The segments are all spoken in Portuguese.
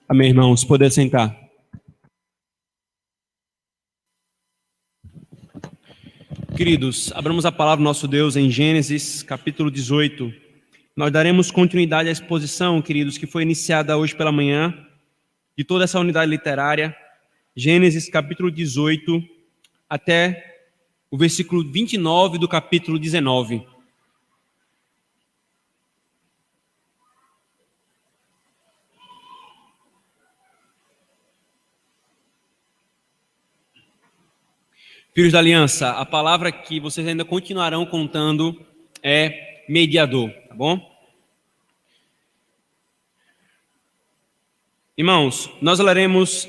Amém, irmãos. Poder sentar. Queridos, abramos a palavra do nosso Deus em Gênesis, capítulo 18. Nós daremos continuidade à exposição, queridos, que foi iniciada hoje pela manhã, de toda essa unidade literária. Gênesis, capítulo 18, até o versículo 29 do capítulo 19. Filhos da Aliança, a palavra que vocês ainda continuarão contando é mediador, tá bom? Irmãos, nós leremos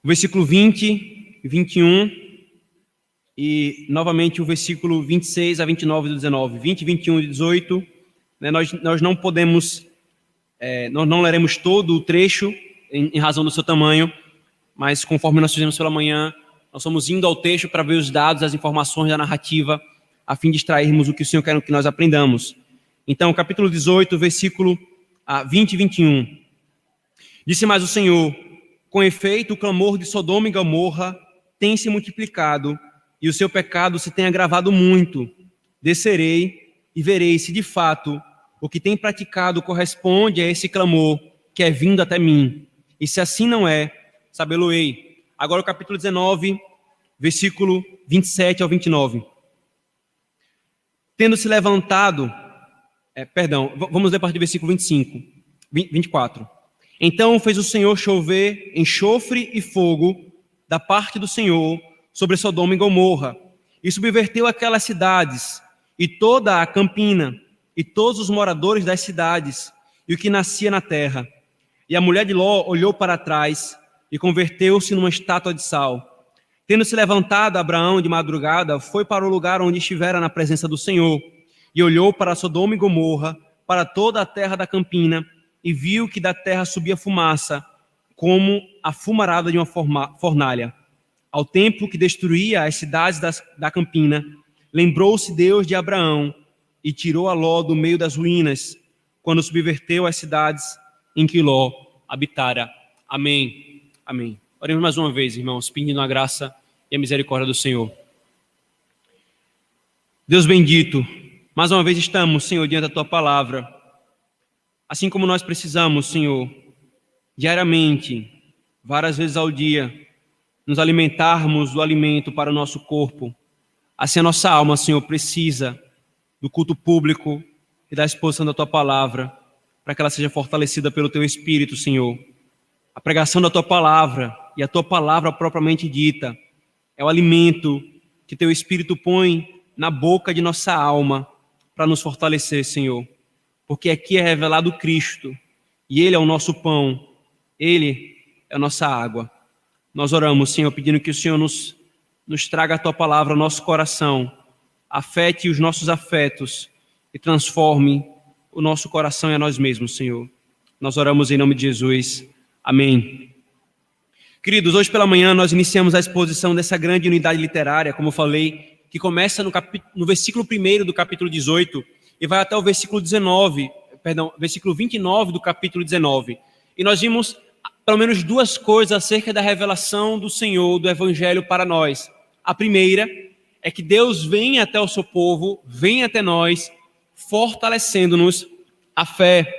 o versículo 20, 21 e novamente o versículo 26 a 29 do 19. 20, 21 e 18, né, nós não podemos, nós não leremos todo o trecho em razão do seu tamanho, mas conforme nós fizemos pela manhã, nós estamos indo ao texto para ver os dados, as informações da narrativa, a fim de extrairmos o que o Senhor quer que nós aprendamos. Então, capítulo 18, versículo 20 e 21. Disse mais o Senhor: com efeito, o clamor de Sodoma e Gomorra tem se multiplicado, e o seu pecado se tem agravado muito. Descerei e verei se de fato o que tem praticado corresponde a esse clamor que é vindo até mim. E se assim não é, sabê-lo-ei. Agora o capítulo 19, versículo 27 ao 29. Tendo se levantado, vamos ler a partir do versículo 24. Então fez o Senhor chover enxofre e fogo da parte do Senhor sobre Sodoma e Gomorra, e subverteu aquelas cidades, e toda a campina, e todos os moradores das cidades, e o que nascia na terra. E a mulher de Ló olhou para trás, e converteu-se numa estátua de sal. Tendo se levantado, Abraão de madrugada foi para o lugar onde estivera na presença do Senhor, e olhou para Sodoma e Gomorra, para toda a terra da campina, e viu que da terra subia fumaça, como a fumarada de uma fornalha. Ao tempo que destruía as cidades da campina, lembrou-se Deus de Abraão, e tirou a Ló do meio das ruínas, quando subverteu as cidades em que Ló habitara. Amém. Amém. Oremos mais uma vez, irmãos, pedindo a graça e a misericórdia do Senhor. Deus bendito, mais uma vez estamos, Senhor, diante da Tua palavra. Assim como nós precisamos, Senhor, diariamente, várias vezes ao dia, nos alimentarmos do alimento para o nosso corpo, assim a nossa alma, Senhor, precisa do culto público e da exposição da Tua palavra, para que ela seja fortalecida pelo Teu Espírito, Senhor. A pregação da Tua palavra e a Tua palavra propriamente dita é o alimento que Teu Espírito põe na boca de nossa alma para nos fortalecer, Senhor. Porque aqui é revelado Cristo e Ele é o nosso pão, Ele é a nossa água. Nós oramos, Senhor, pedindo que o Senhor nos traga a Tua palavra ao nosso coração, afete os nossos afetos e transforme o nosso coração e a nós mesmos, Senhor. Nós oramos em nome de Jesus. Amém. Queridos, hoje pela manhã nós iniciamos a exposição dessa grande unidade literária, como eu falei, que começa no versículo 1 do capítulo 18 e vai até o versículo 29 do capítulo 19. E nós vimos pelo menos duas coisas acerca da revelação do Senhor, do Evangelho para nós. A primeira é que Deus vem até o seu povo, vem até nós, fortalecendo-nos a fé,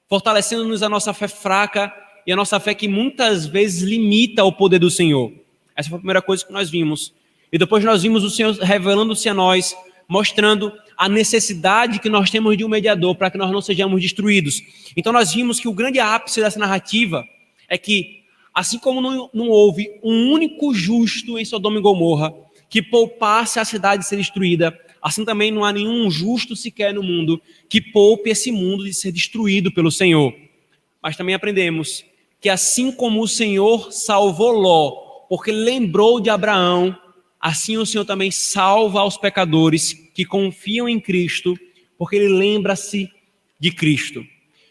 fortalecendo-nos a nossa fé fraca, e a nossa fé que muitas vezes limita o poder do Senhor. Essa foi a primeira coisa que nós vimos. E depois nós vimos o Senhor revelando-se a nós, mostrando a necessidade que nós temos de um mediador para que nós não sejamos destruídos. Então nós vimos que o grande ápice dessa narrativa é que, assim como não houve um único justo em Sodoma e Gomorra que poupasse a cidade de ser destruída, assim também não há nenhum justo sequer no mundo que poupe esse mundo de ser destruído pelo Senhor. Mas também aprendemos que assim como o Senhor salvou Ló, porque lembrou de Abraão, assim o Senhor também salva aos pecadores que confiam em Cristo, porque Ele lembra-se de Cristo.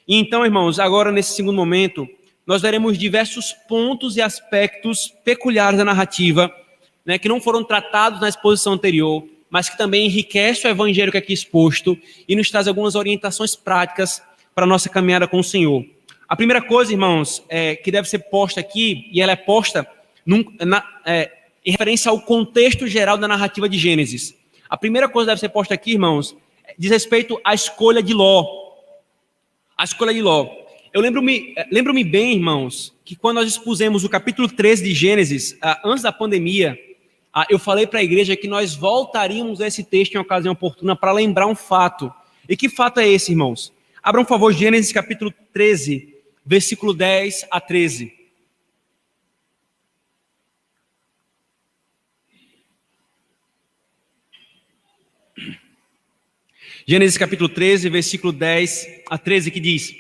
E então, irmãos, agora nesse segundo momento, nós veremos diversos pontos e aspectos peculiares da narrativa, né, que não foram tratados na exposição anterior, mas que também enriquece o evangelho que é aqui exposto e nos traz algumas orientações práticas para a nossa caminhada com o Senhor. A primeira coisa, irmãos, que deve ser posta aqui, e ela é posta em referência ao contexto geral da narrativa de Gênesis. A primeira coisa que deve ser posta aqui, irmãos, diz respeito à escolha de Ló. A escolha de Ló. Eu lembro-me bem, irmãos, que quando nós expusemos o capítulo 13 de Gênesis, antes da pandemia, eu falei para a igreja que nós voltaríamos a esse texto em ocasião oportuna para lembrar um fato. E que fato é esse, irmãos? Abram, por favor, Gênesis capítulo 13, versículo 10 a 13. Gênesis capítulo 13, versículo 10 a 13, que diz: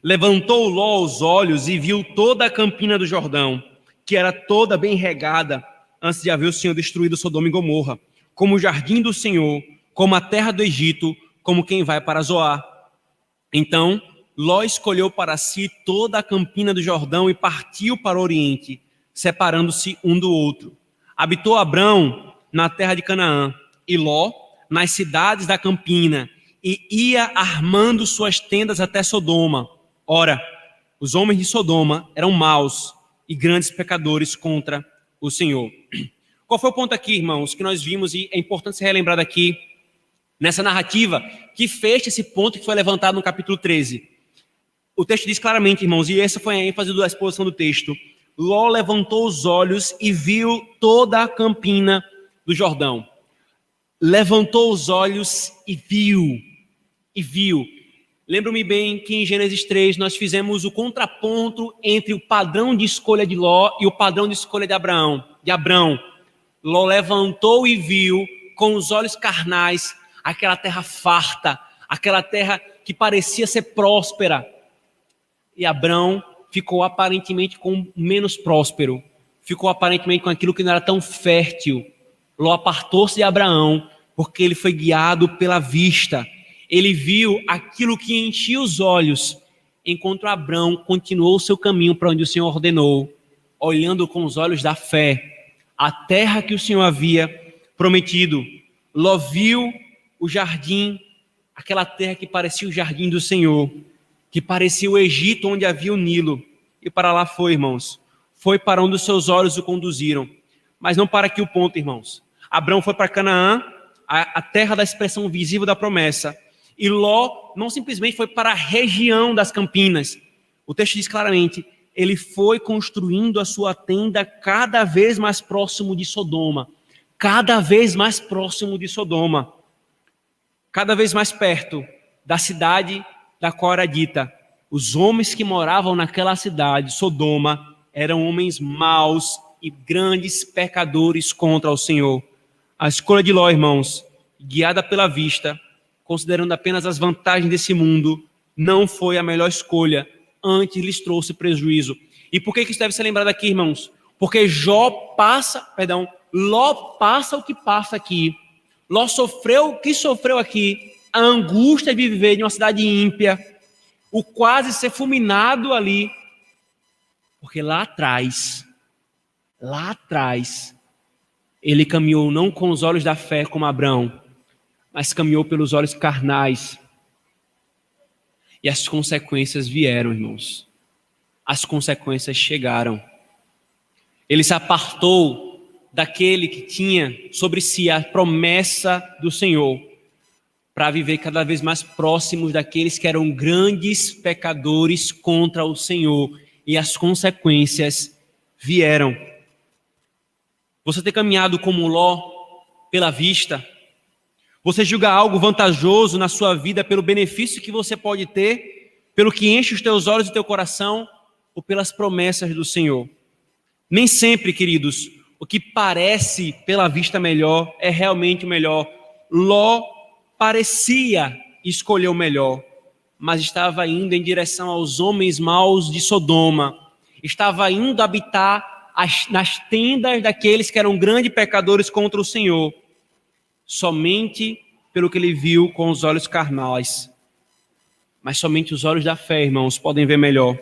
Levantou Ló os olhos e viu toda a campina do Jordão, que era toda bem regada, antes de haver o Senhor destruído Sodoma e Gomorra, como o jardim do Senhor, como a terra do Egito, como quem vai para Zoar. Então Ló escolheu para si toda a campina do Jordão e partiu para o oriente, separando-se um do outro. Habitou Abrão na terra de Canaã, e Ló nas cidades da campina, e ia armando suas tendas até Sodoma. Ora, os homens de Sodoma eram maus e grandes pecadores contra o Senhor. Qual foi o ponto aqui, irmãos, que nós vimos, e é importante ser relembrado aqui, nessa narrativa, que fecha esse ponto que foi levantado no capítulo 13. O texto diz claramente, irmãos, e essa foi a ênfase da exposição do texto: Ló levantou os olhos e viu toda a campina do Jordão. Levantou os olhos e viu. Lembro-me bem que em Gênesis 3 nós fizemos o contraponto entre o padrão de escolha de Ló e o padrão de escolha de Abrão. Ló levantou e viu com os olhos carnais aquela terra farta, aquela terra que parecia ser próspera. E Abrão ficou aparentemente com menos próspero, ficou aparentemente com aquilo que não era tão fértil. Ló apartou-se de Abraão porque ele foi guiado pela vista. Ele viu aquilo que enchia os olhos, enquanto Abrão continuou o seu caminho para onde o Senhor ordenou, olhando com os olhos da fé a terra que o Senhor havia prometido. Ló viu o jardim, aquela terra que parecia o jardim do Senhor, que parecia o Egito onde havia o Nilo, e para lá foi, irmãos. Foi para onde os seus olhos o conduziram. Mas não para aqui o ponto, irmãos. Abrão foi para Canaã, a terra da expressão visível da promessa. E Ló não simplesmente foi para a região das campinas. O texto diz claramente: ele foi construindo a sua tenda cada vez mais próximo de Sodoma. Cada vez mais próximo de Sodoma. Cada vez mais perto da cidade da qual era dita: os homens que moravam naquela cidade, Sodoma, eram homens maus e grandes pecadores contra o Senhor. A escolha de Ló, irmãos, guiada pela vista, considerando apenas as vantagens desse mundo, não foi a melhor escolha, antes lhes trouxe prejuízo. E por que isso deve ser lembrado aqui, irmãos? Porque Ló passa o que passa aqui. Ló sofreu o que sofreu aqui, a angústia de viver em uma cidade ímpia, o quase ser fulminado ali, porque lá atrás, ele caminhou não com os olhos da fé como Abrão, mas caminhou pelos olhos carnais. E as consequências vieram, irmãos. As consequências chegaram. Ele se apartou daquele que tinha sobre si a promessa do Senhor, para viver cada vez mais próximos daqueles que eram grandes pecadores contra o Senhor. E as consequências vieram. Você tem caminhado como Ló pela vista? Você julga algo vantajoso na sua vida pelo benefício que você pode ter, pelo que enche os teus olhos e teu coração, ou pelas promessas do Senhor? Nem sempre, queridos, o que parece pela vista melhor é realmente o melhor. Ló parecia escolher o melhor, mas estava indo em direção aos homens maus de Sodoma. Estava indo habitar nas tendas daqueles que eram grandes pecadores contra o Senhor, somente pelo que ele viu com os olhos carnais. Mas somente os olhos da fé, irmãos, podem ver melhor.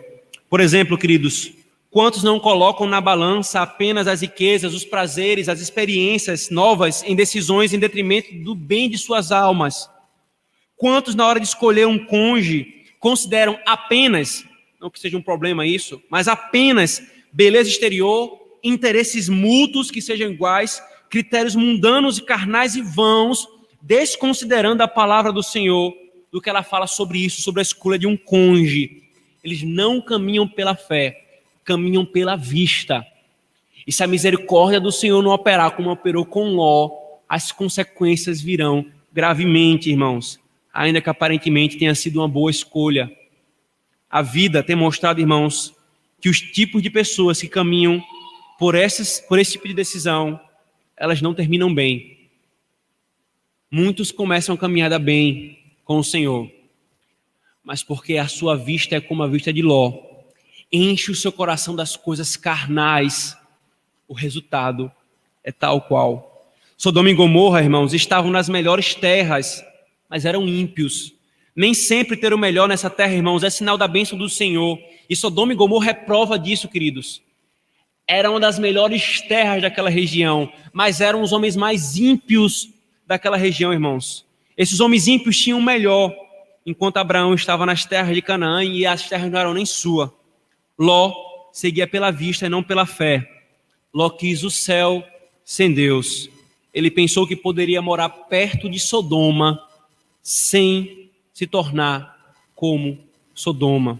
Por exemplo, queridos, quantos não colocam na balança apenas as riquezas, os prazeres, as experiências novas em decisões em detrimento do bem de suas almas? Quantos, na hora de escolher um cônjuge, consideram apenas, não que seja um problema isso, mas apenas beleza exterior, interesses mútuos que sejam iguais, critérios mundanos e carnais e vãos, desconsiderando a palavra do Senhor, do que ela fala sobre isso, sobre a escolha de um cônjuge. Eles não caminham pela fé, caminham pela vista. E se a misericórdia do Senhor não operar como operou com Ló, as consequências virão gravemente, irmãos, ainda que aparentemente tenha sido uma boa escolha. A vida tem mostrado, irmãos, que os tipos de pessoas que caminham por esse tipo de decisão, elas não terminam bem. Muitos começam a caminhada bem com o Senhor, mas porque a sua vista é como a vista de Ló, enche o seu coração das coisas carnais, o resultado é tal qual. Sodoma e Gomorra, irmãos, estavam nas melhores terras, mas eram ímpios. Nem sempre ter o melhor nessa terra, irmãos, é sinal da bênção do Senhor. E Sodoma e Gomorra é prova disso, queridos. Era uma das melhores terras daquela região, mas eram os homens mais ímpios daquela região, irmãos. Esses homens ímpios tinham o melhor, enquanto Abraão estava nas terras de Canaã e as terras não eram nem sua. Ló seguia pela vista e não pela fé. Ló quis o céu sem Deus. Ele pensou que poderia morar perto de Sodoma sem se tornar como Sodoma.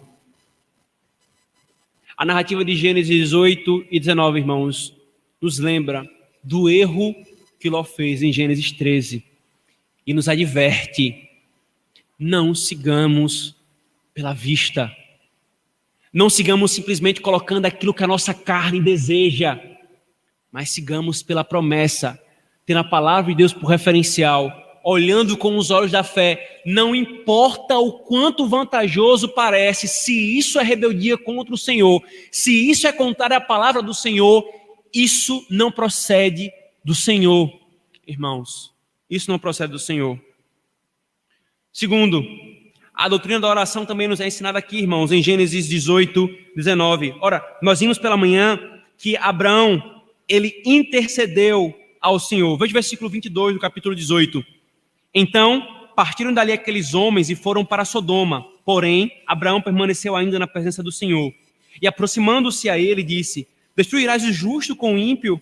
A narrativa de Gênesis 18 e 19, irmãos, nos lembra do erro que Ló fez em Gênesis 13 e nos adverte: não sigamos pela vista, não sigamos simplesmente colocando aquilo que a nossa carne deseja, mas sigamos pela promessa, tendo a palavra de Deus por referencial, olhando com os olhos da fé. Não importa o quanto vantajoso parece, se isso é rebeldia contra o Senhor, se isso é contrário à palavra do Senhor, isso não procede do Senhor, irmãos. Isso não procede do Senhor. Segundo, a doutrina da oração também nos é ensinada aqui, irmãos, em Gênesis 18, 19. Ora, nós vimos pela manhã que Abraão, ele intercedeu ao Senhor. Veja o versículo 22 do capítulo 18. Então, partiram dali aqueles homens e foram para Sodoma. Porém, Abraão permaneceu ainda na presença do Senhor. E aproximando-se a ele, disse: destruirás o justo com o ímpio?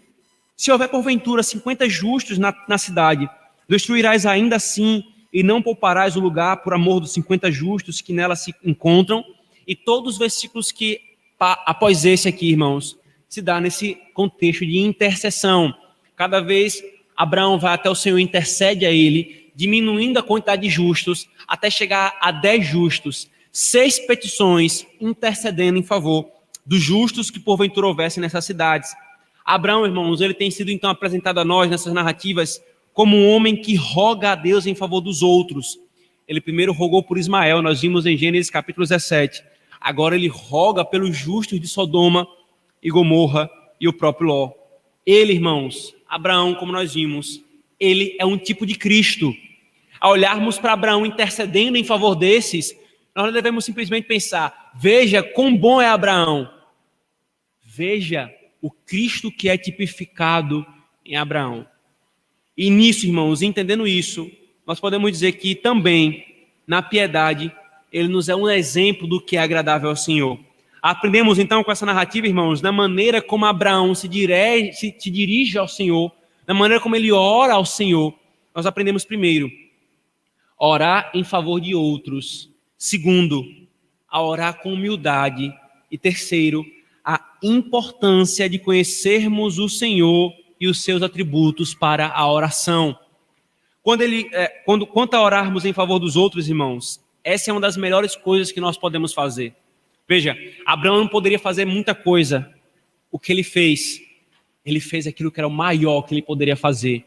Se houver porventura 50 justos na cidade, destruirás ainda assim e não pouparás o lugar por amor dos 50 justos que nela se encontram? E todos os versículos que, após esse aqui, irmãos, se dá nesse contexto de intercessão. Cada vez Abraão vai até o Senhor e intercede a ele, diminuindo a quantidade de justos, até chegar a 10 justos. 6 petições intercedendo em favor dos justos que porventura houvessem nessas cidades. Abraão, irmãos, ele tem sido então apresentado a nós nessas narrativas como um homem que roga a Deus em favor dos outros. Ele primeiro rogou por Ismael, nós vimos em Gênesis capítulo 17. Agora ele roga pelos justos de Sodoma e Gomorra e o próprio Ló. Ele, irmãos, Abraão, como nós vimos, ele é um tipo de Cristo. Ao olharmos para Abraão intercedendo em favor desses, nós não devemos simplesmente pensar: veja quão bom é Abraão. Veja o Cristo que é tipificado em Abraão. E nisso, irmãos, entendendo isso, nós podemos dizer que também, na piedade, ele nos é um exemplo do que é agradável ao Senhor. Aprendemos então com essa narrativa, irmãos, da maneira como Abraão se dirige ao Senhor, da maneira como ele ora ao Senhor. Nós aprendemos primeiro, a orar em favor de outros. Segundo, a orar com humildade. E terceiro, a importância de conhecermos o Senhor e os seus atributos para a oração. Quanto a orarmos em favor dos outros, irmãos, essa é uma das melhores coisas que nós podemos fazer. Veja, Abraão não poderia fazer muita coisa. O que ele fez? Ele fez aquilo que era o maior que ele poderia fazer.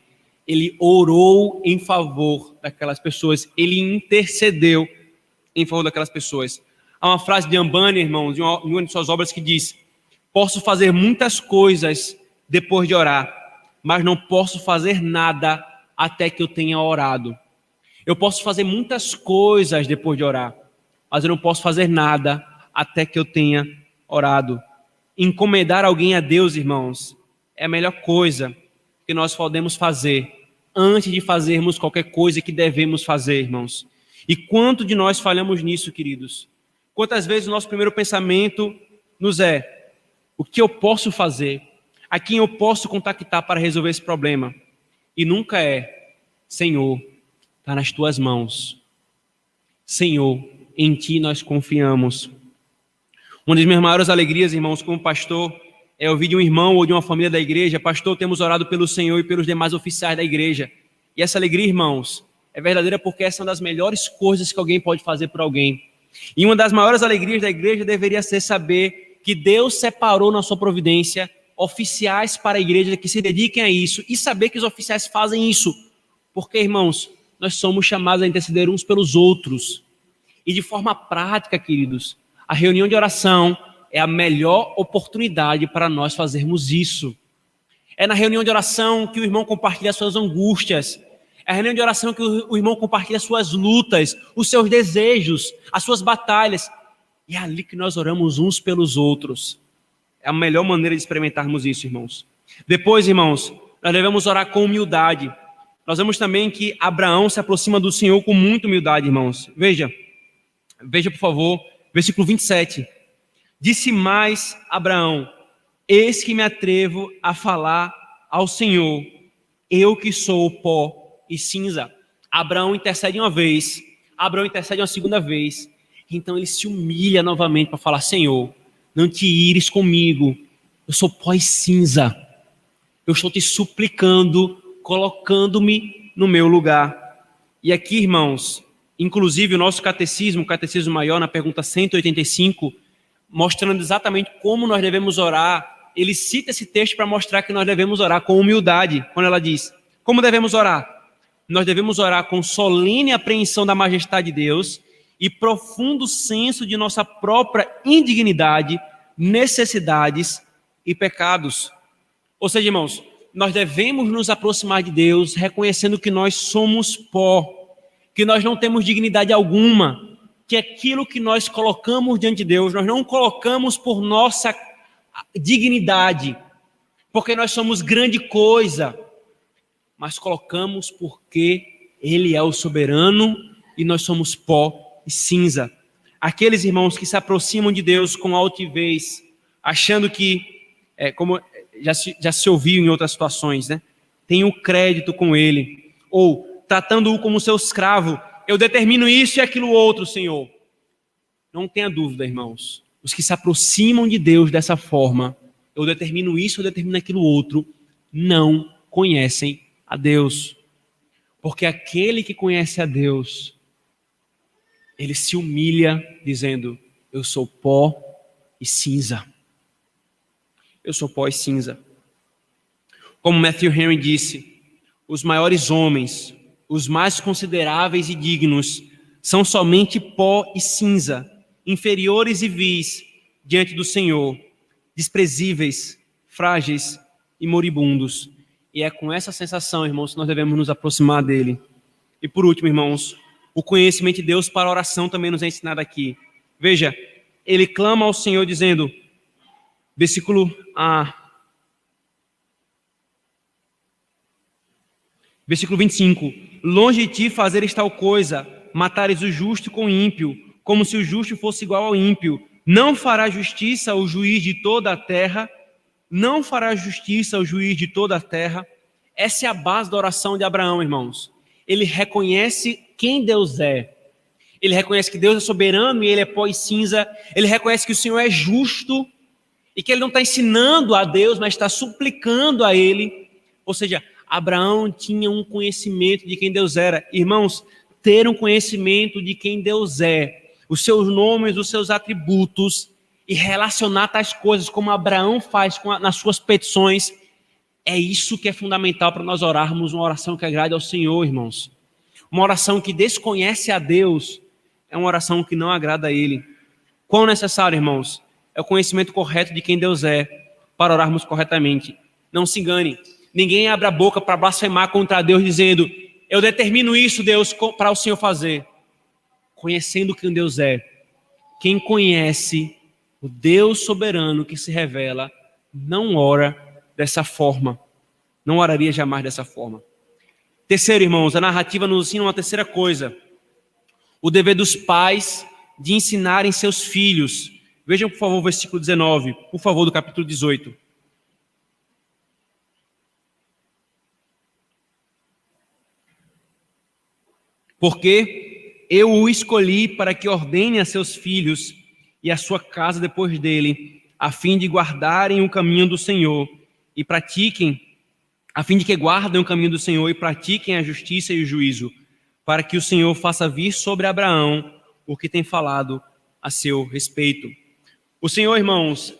Ele orou em favor daquelas pessoas. Ele intercedeu em favor daquelas pessoas. Há uma frase de Ambani, irmãos, em uma de suas obras, que diz: posso fazer muitas coisas depois de orar, mas não posso fazer nada até que eu tenha orado. Eu posso fazer muitas coisas depois de orar, mas eu não posso fazer nada até que eu tenha orado. Encomendar alguém a Deus, irmãos, é a melhor coisa que nós podemos fazer antes de fazermos qualquer coisa que devemos fazer, irmãos. E quanto de nós falhamos nisso, queridos? Quantas vezes o nosso primeiro pensamento nos é: o que eu posso fazer? A quem eu posso contactar para resolver esse problema? E nunca é: Senhor, está nas tuas mãos. Senhor, em ti nós confiamos. Uma das minhas maiores alegrias, irmãos, como pastor, é ouvir de um irmão ou de uma família da igreja: pastor, temos orado pelo Senhor e pelos demais oficiais da igreja. E essa alegria, irmãos, é verdadeira, porque essa é uma das melhores coisas que alguém pode fazer por alguém. E uma das maiores alegrias da igreja deveria ser saber que Deus separou na sua providência oficiais para a igreja que se dediquem a isso, e saber que os oficiais fazem isso. Porque, irmãos, nós somos chamados a interceder uns pelos outros. E de forma prática, queridos, a reunião de oração é a melhor oportunidade para nós fazermos isso. É na reunião de oração que o irmão compartilha suas angústias. É a reunião de oração que o irmão compartilha suas lutas, os seus desejos, as suas batalhas. E é ali que nós oramos uns pelos outros. É a melhor maneira de experimentarmos isso, irmãos. Depois, irmãos, nós devemos orar com humildade. Nós vemos também que Abraão se aproxima do Senhor com muita humildade, irmãos. Veja, por favor, versículo 27. Disse mais Abraão: eis que me atrevo a falar ao Senhor, eu que sou pó e cinza. Abraão intercede uma vez, Abraão intercede uma segunda vez, então ele se humilha novamente para falar: Senhor, não te ires comigo, eu sou pó e cinza, eu estou te suplicando, colocando-me no meu lugar. E aqui, irmãos, inclusive o nosso catecismo, o Catecismo Maior, na pergunta 185, mostrando exatamente como nós devemos orar, ele cita esse texto para mostrar que nós devemos orar com humildade, quando ela diz: como devemos orar? Nós devemos orar com solene apreensão da majestade de Deus e profundo senso de nossa própria indignidade, necessidades e pecados. Ou seja, irmãos, nós devemos nos aproximar de Deus reconhecendo que nós somos pó, que nós não temos dignidade alguma, que aquilo que nós colocamos diante de Deus, nós não colocamos por nossa dignidade, porque nós somos grande coisa, mas colocamos porque Ele é o soberano e nós somos pó e cinza. Aqueles irmãos que se aproximam de Deus com altivez, achando que, como já se ouviu em outras situações, né? Tem o crédito com Ele, ou tratando-o como seu escravo: eu determino isso e aquilo outro, Senhor. Não tenha dúvida, irmãos, os que se aproximam de Deus dessa forma, eu determino isso, eu determino aquilo outro, não conhecem a Deus. Porque aquele que conhece a Deus, ele se humilha dizendo: eu sou pó e cinza. Eu sou pó e cinza. Como Matthew Henry disse, os maiores homens, os mais consideráveis e dignos, são somente pó e cinza, inferiores e vis diante do Senhor, desprezíveis, frágeis e moribundos. E é com essa sensação, irmãos, que nós devemos nos aproximar dele. E por último, irmãos, o conhecimento de Deus para a oração também nos é ensinado aqui. Veja, ele clama ao Senhor dizendo, versículo 25, longe de ti fazeres tal coisa, matares o justo com o ímpio, como se o justo fosse igual ao ímpio. Não fará justiça ao juiz de toda a terra, não fará justiça ao juiz de toda a terra. Essa é a base da oração de Abraão, irmãos. Ele reconhece quem Deus é. Ele reconhece que Deus é soberano e ele é pó e cinza. Ele reconhece que o Senhor é justo e que ele não está ensinando a Deus, mas está suplicando a ele. Ou seja, Abraão tinha um conhecimento de quem Deus era. Irmãos, ter um conhecimento de quem Deus é, os seus nomes, os seus atributos, e relacionar tais coisas como Abraão faz nas suas petições, é isso que é fundamental para nós orarmos uma oração que agrade ao Senhor, irmãos. Uma oração que desconhece a Deus é uma oração que não agrada a Ele. Quão necessário, irmãos, é o conhecimento correto de quem Deus é para orarmos corretamente. Não se engane, ninguém abre a boca para blasfemar contra Deus dizendo, eu determino isso, Deus, para o Senhor fazer. Conhecendo quem Deus é, quem conhece o Deus soberano que se revela, não ora dessa forma. Não oraria jamais dessa forma. Terceiro, irmãos, a narrativa nos ensina uma terceira coisa. O dever dos pais de ensinarem seus filhos. Vejam, por favor, o versículo 19, por favor, do capítulo 18. Porque eu o escolhi para que ordene a seus filhos e a sua casa depois dele, a fim de guardarem o caminho do Senhor e pratiquem, a fim de que guardem o caminho do Senhor e pratiquem a justiça e o juízo, para que o Senhor faça vir sobre Abraão o que tem falado a seu respeito. O Senhor, irmãos,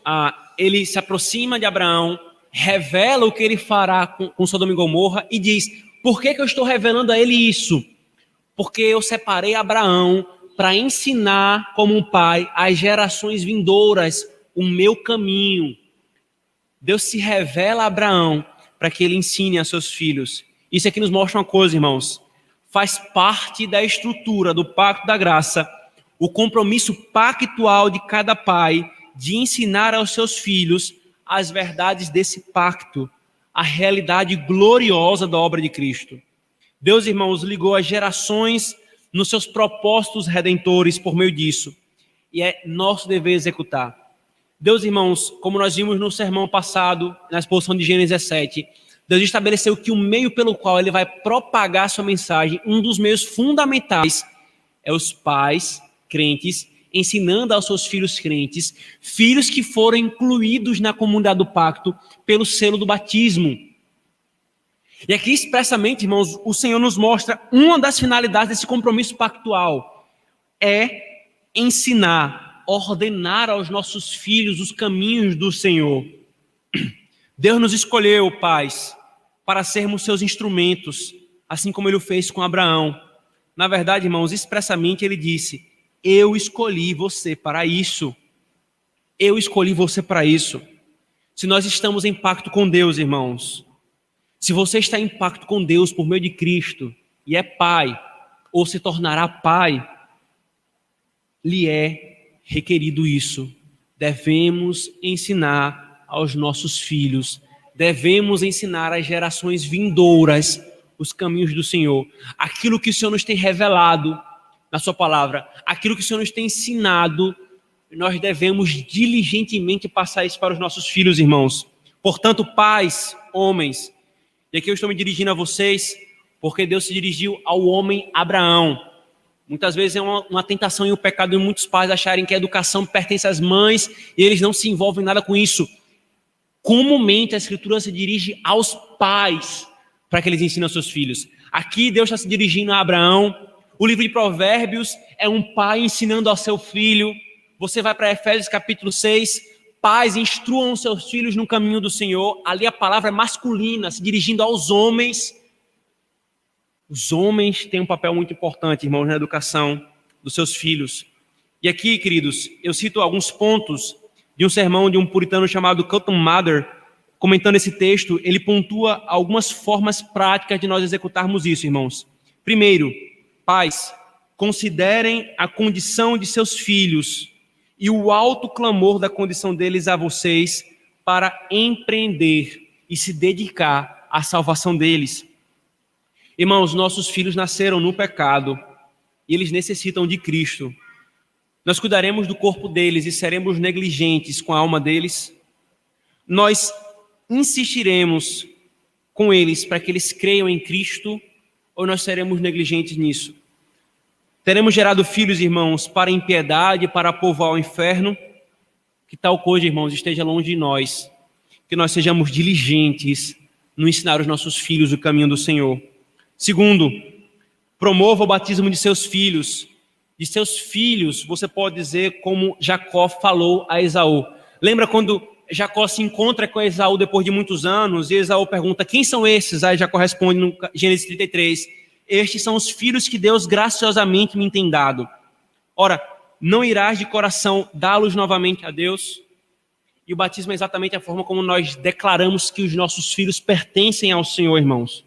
ele se aproxima de Abraão, revela o que ele fará com Sodoma e Gomorra e diz: por que eu estou revelando a ele isso? Porque eu separei Abraão para ensinar como um pai às gerações vindouras o meu caminho. Deus se revela a Abraão para que ele ensine a seus filhos. Isso aqui nos mostra uma coisa, irmãos. Faz parte da estrutura do pacto da graça, o compromisso pactual de cada pai de ensinar aos seus filhos as verdades desse pacto, a realidade gloriosa da obra de Cristo. Deus, irmãos, ligou as gerações nos seus propósitos redentores por meio disso. E é nosso dever executar. Deus, irmãos, como nós vimos no sermão passado, na exposição de Gênesis 17, Deus estabeleceu que o meio pelo qual ele vai propagar sua mensagem, um dos meios fundamentais, é os pais crentes ensinando aos seus filhos crentes, filhos que foram incluídos na comunidade do pacto pelo selo do batismo. E aqui expressamente, irmãos, o Senhor nos mostra uma das finalidades desse compromisso pactual, é ensinar, ordenar aos nossos filhos os caminhos do Senhor. Deus nos escolheu, pais, para sermos seus instrumentos, assim como ele o fez com Abraão. Na verdade, irmãos, expressamente ele disse: eu escolhi você para isso. Eu escolhi você para isso. Se nós estamos em pacto com Deus, irmãos, se você está em pacto com Deus por meio de Cristo e é pai, ou se tornará pai, lhe é requerido isso. Devemos ensinar aos nossos filhos, devemos ensinar às gerações vindouras os caminhos do Senhor. Aquilo que o Senhor nos tem revelado na sua palavra, aquilo que o Senhor nos tem ensinado, nós devemos diligentemente passar isso para os nossos filhos, irmãos. Portanto, pais, homens, e aqui eu estou me dirigindo a vocês, porque Deus se dirigiu ao homem Abraão. Muitas vezes é uma tentação e um pecado de muitos pais acharem que a educação pertence às mães e eles não se envolvem em nada com isso. Comumente a Escritura se dirige aos pais para que eles ensinem aos seus filhos. Aqui Deus está se dirigindo a Abraão. O livro de Provérbios é um pai ensinando ao seu filho. Você vai para Efésios capítulo 6... Pais, instruam seus filhos no caminho do Senhor. Ali a palavra é masculina, se dirigindo aos homens. Os homens têm um papel muito importante, irmãos, na educação dos seus filhos. E aqui, queridos, eu cito alguns pontos de um sermão de um puritano chamado Cotton Mather. Comentando esse texto, ele pontua algumas formas práticas de nós executarmos isso, irmãos. Primeiro, pais, considerem a condição de seus filhos e o alto clamor da condição deles a vocês para empreender e se dedicar à salvação deles. Irmãos, nossos filhos nasceram no pecado e eles necessitam de Cristo. Nós cuidaremos do corpo deles e seremos negligentes com a alma deles? Nós insistiremos com eles para que eles creiam em Cristo ou nós seremos negligentes nisso? Teremos gerado filhos, irmãos, para a impiedade, para povoar o inferno? Que tal coisa, irmãos, esteja longe de nós. Que nós sejamos diligentes no ensinar os nossos filhos o caminho do Senhor. Segundo, promova o batismo de seus filhos. De seus filhos, você pode dizer como Jacó falou a Esaú. Lembra quando Jacó se encontra com Esaú depois de muitos anos e Esaú pergunta: quem são esses? Aí Jacó responde no Gênesis 33: estes são os filhos que Deus graciosamente me tem dado. Ora, não irás de coração dá-los novamente a Deus? E o batismo é exatamente a forma como nós declaramos que os nossos filhos pertencem ao Senhor, irmãos.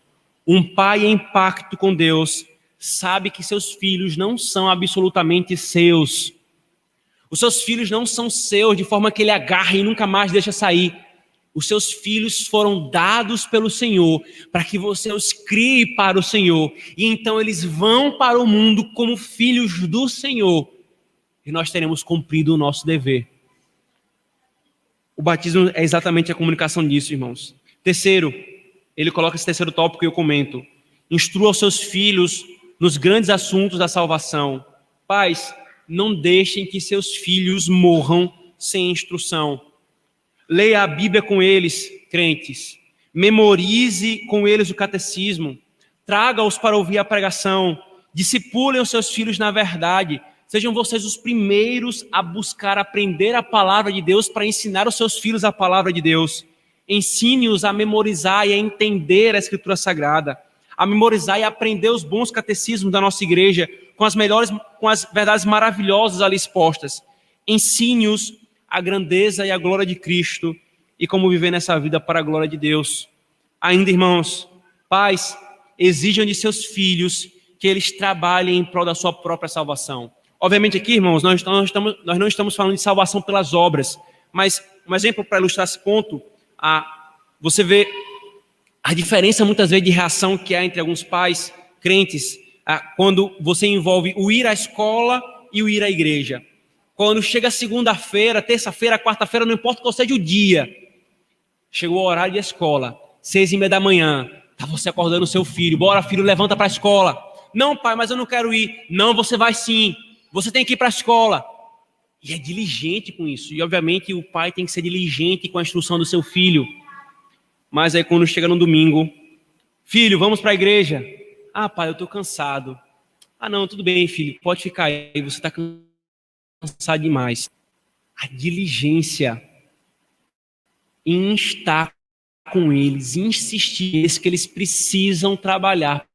Um pai em pacto com Deus sabe que seus filhos não são absolutamente seus. Os seus filhos não são seus de forma que ele agarra e nunca mais deixa sair. Os seus filhos foram dados pelo Senhor para que você os crie para o Senhor. E então eles vão para o mundo como filhos do Senhor. e nós teremos cumprido o nosso dever. O batismo é exatamente a comunicação disso, irmãos. Terceiro, ele coloca esse terceiro tópico e eu comento. Instrua os seus filhos nos grandes assuntos da salvação. Pais, não deixem que seus filhos morram sem instrução. Leia a Bíblia com eles, crentes. Memorize com eles o catecismo. Traga-os para ouvir a pregação. Discipulem os seus filhos na verdade. Sejam vocês os primeiros a buscar aprender a palavra de Deus para ensinar os seus filhos a palavra de Deus. Ensine-os a memorizar e a entender a Escritura Sagrada, a memorizar e a aprender os bons catecismos da nossa igreja, com as verdades maravilhosas ali expostas. Ensine-os a grandeza e a glória de Cristo e como viver nessa vida para a glória de Deus. Ainda, irmãos, pais, exijam de seus filhos que eles trabalhem em prol da sua própria salvação. Obviamente aqui, irmãos, nós não estamos falando de salvação pelas obras, mas um exemplo para ilustrar esse ponto, você vê a diferença muitas vezes de reação que há entre alguns pais crentes quando você envolve o ir à escola e o ir à igreja. Quando chega segunda-feira, terça-feira, quarta-feira, não importa qual seja o dia, chegou o horário de escola, 6:30 da manhã, está você acordando o seu filho, bora filho, levanta para a escola. Não pai, mas eu não quero ir. Não, você vai sim. Você tem que ir para a escola. E é diligente com isso. E, obviamente, o pai tem que ser diligente com a instrução do seu filho. Mas aí, quando chega no domingo, filho, vamos para a igreja. Ah, pai, eu estou cansado. Ah, não, tudo bem, filho, pode ficar aí. Você está cansado demais. A diligência em estar com eles, insistir que eles precisam trabalhar